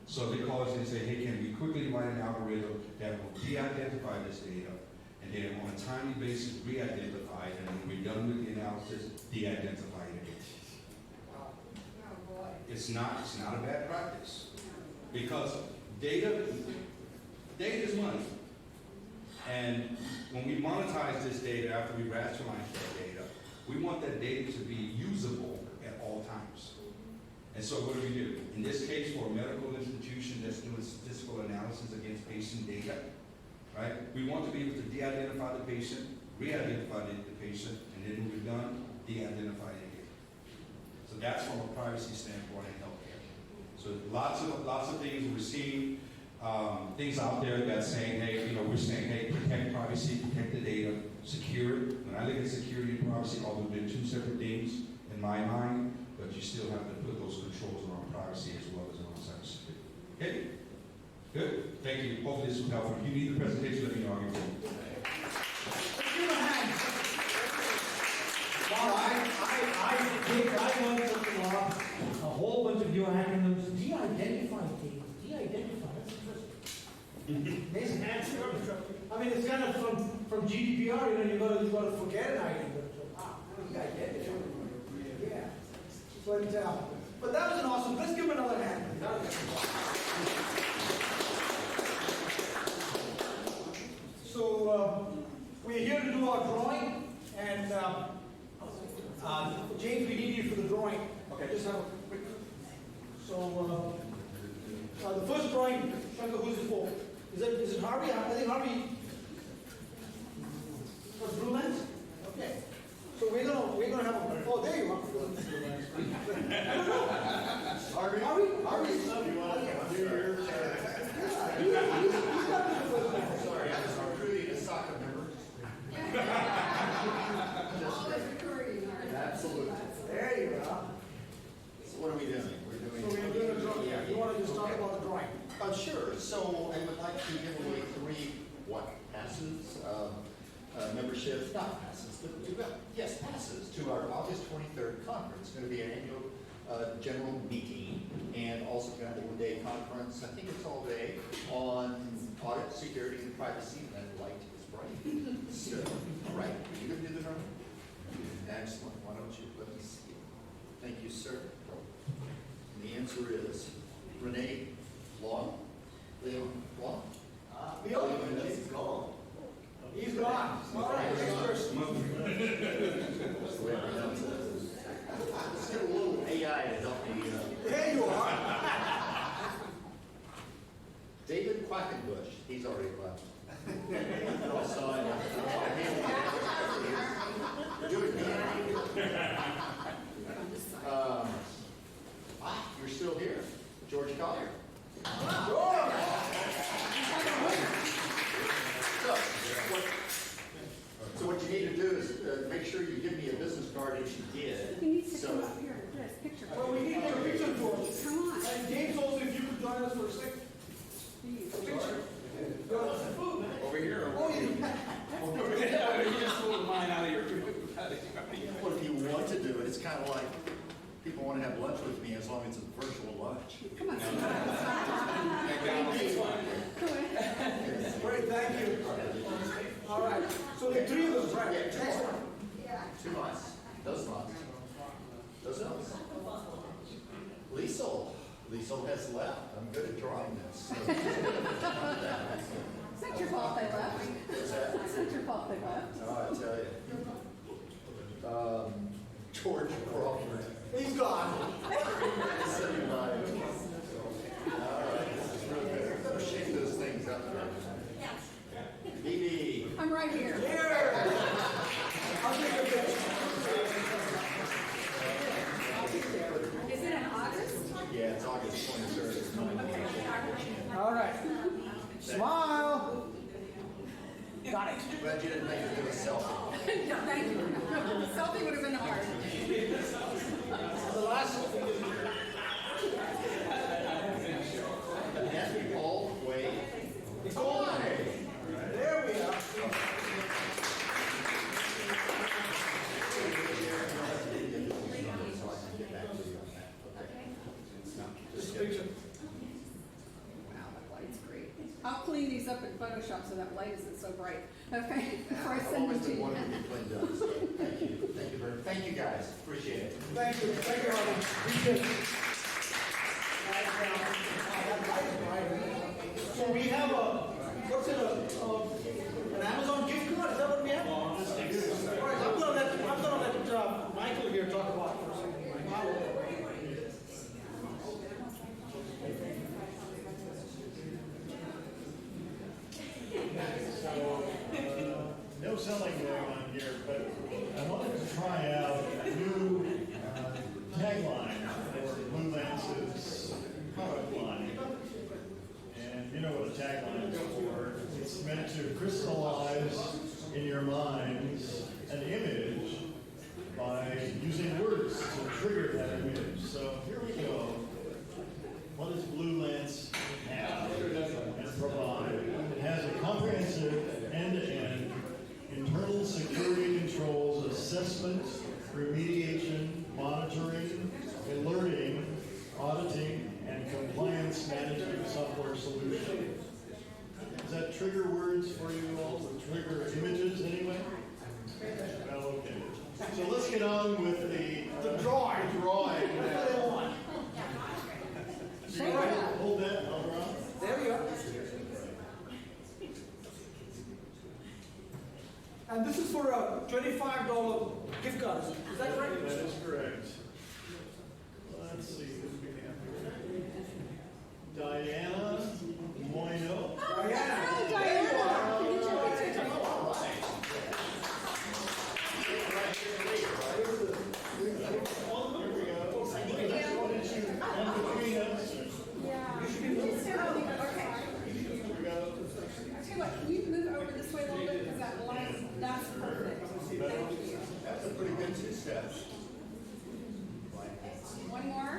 So they call us and say, hey, can we quickly write an algorithm that will de-identify this data and then on a timely basis re-identify it, and when we're done with the analysis, de-identify it again. It's not a bad practice because data is money. And when we monetize this data after we rationalize that data, we want that data to be usable at all times. And so what do? In this case, for a medical institution that's doing statistical analysis against patient data, right? We want to be able to de-identify the patient, re-identify the patient, and then when we're done, de-identify anything. So that's from a privacy standpoint in healthcare. So lots of things we're seeing, things out there that's saying, hey, we're saying, hey, protect privacy, protect the data, secure it. When I look at security and privacy, although they're two separate things in my mind, but you still have to put those controls around privacy as well as around cybersecurity. Okay? Good. Thank you. Hopefully this will help. If you need the presentation, let me know. Give him a hand. Wow, I learned something a whole bunch of your acronyms. De-identify things. De-identify. That's interesting. Amazing answer. I mean, it's kind of from GDPR. You got to forget an item. De-identify. Yeah. But that was an awesome. Let's give him another hand. So we're here to do our drawing, and James, we need you for the drawing. Okay. Just have a quick. So the first drawing, Shankar, who's it for? Is it Harvey? I think Harvey. For blue lens? Okay. So we're gonna have a. Oh, there you are. I don't know. Harvey. You want to do your? Sorry, I was recruiting a soccer member. Absolutely. There you are. So what are we doing? So we're doing a drawing. Yeah. You want to just talk about the drawing? Sure. So I would like to give away 3 passes, memberships, not passes, but yes, passes to our August 23rd conference. It's going to be an annual general meeting and also kind of a one-day conference. I think it's all day on audit, security, and privacy. And that light is bright. So, all right, are you going to do the drawing? Excellent. Why don't you let me see it? Thank you, sir. And the answer is Renee Long. Leon Long. Leon, he's gone. He's gone. All right, next person. Let's get a little AI to help me. There you are. David Quackenbush. He's already left. You're still here. George Collier. So what you need to do is make sure you give me a business card if you did. He needs to come up here and get a picture. Well, we need to get a picture for us. Come on. And James, also, if you could join us for a second. Picture. Over here. Oh, yeah. You just pulled mine out of your. Well, if you want to do it, it's kind of like people want to have lunch with me as long as it's a virtual lunch. Come on. Great, thank you. All right. So there are 3 of those, right? Yeah, Next one. 2 months. Those months. Liesel has left. I'm good at drawing this. So. It's not your fault they left. It's not your fault they left. Oh, I tell you. George Crawford. He's gone. All right. This is real good. Let's shake those things up there. BB. I'm right here. Here. I'll take a picture. Is it in August? Yeah, it's August 23rd. All right. Smile. Got it. Glad you didn't make it do a selfie. No, thank you. The selfie would have been hard. The last one. Happy all the way. It's all right. There we are. Just a picture. Wow, that light's great. I'll clean these up in Photoshop so that light isn't so bright. Okay, before I I've send always them to been you. wanting to be cleaned up. So thank you. Thank you guys. Appreciate it. Thank you. Thank you, Robin. Appreciate it. So we have what's it, an Amazon gift card? Is that what we have? All right, I'm gonna let Michael here talk about it for a second. No selling going on here, but I wanted to try out the taglines for. It's meant to crystallize in your minds an image by using words to trigger that image. So here we go. What does Blue Lens have and provide? It has a comprehensive end-to-end internal security controls assessment, remediation, monitoring, alerting, auditing, and compliance management software solution. Does that trigger words for you all? Or trigger images anyway? Well, okay. So let's get on with the drawing. So you hold that, Alvaro. There we go. And this is for a $25 gift card. Is that correct? That is correct. Let's see who we have here. Diana Moino. Diana. Hi, Diana. Can you take a picture? All right. Here we go. And between us. Yeah. Okay. Here we go. I tell you what, can you move over this way a little bit, because that light, that's perfect. Thank you. That's a pretty good two-step. One more.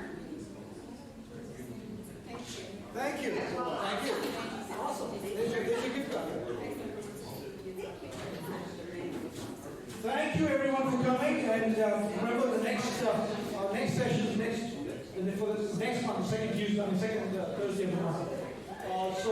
Thank you. Thank you. Thank you. Awesome. There's your gift card. Thank you everyone for coming, and remember the next our next session is for the next month, second Tuesday, second Thursday of the month. So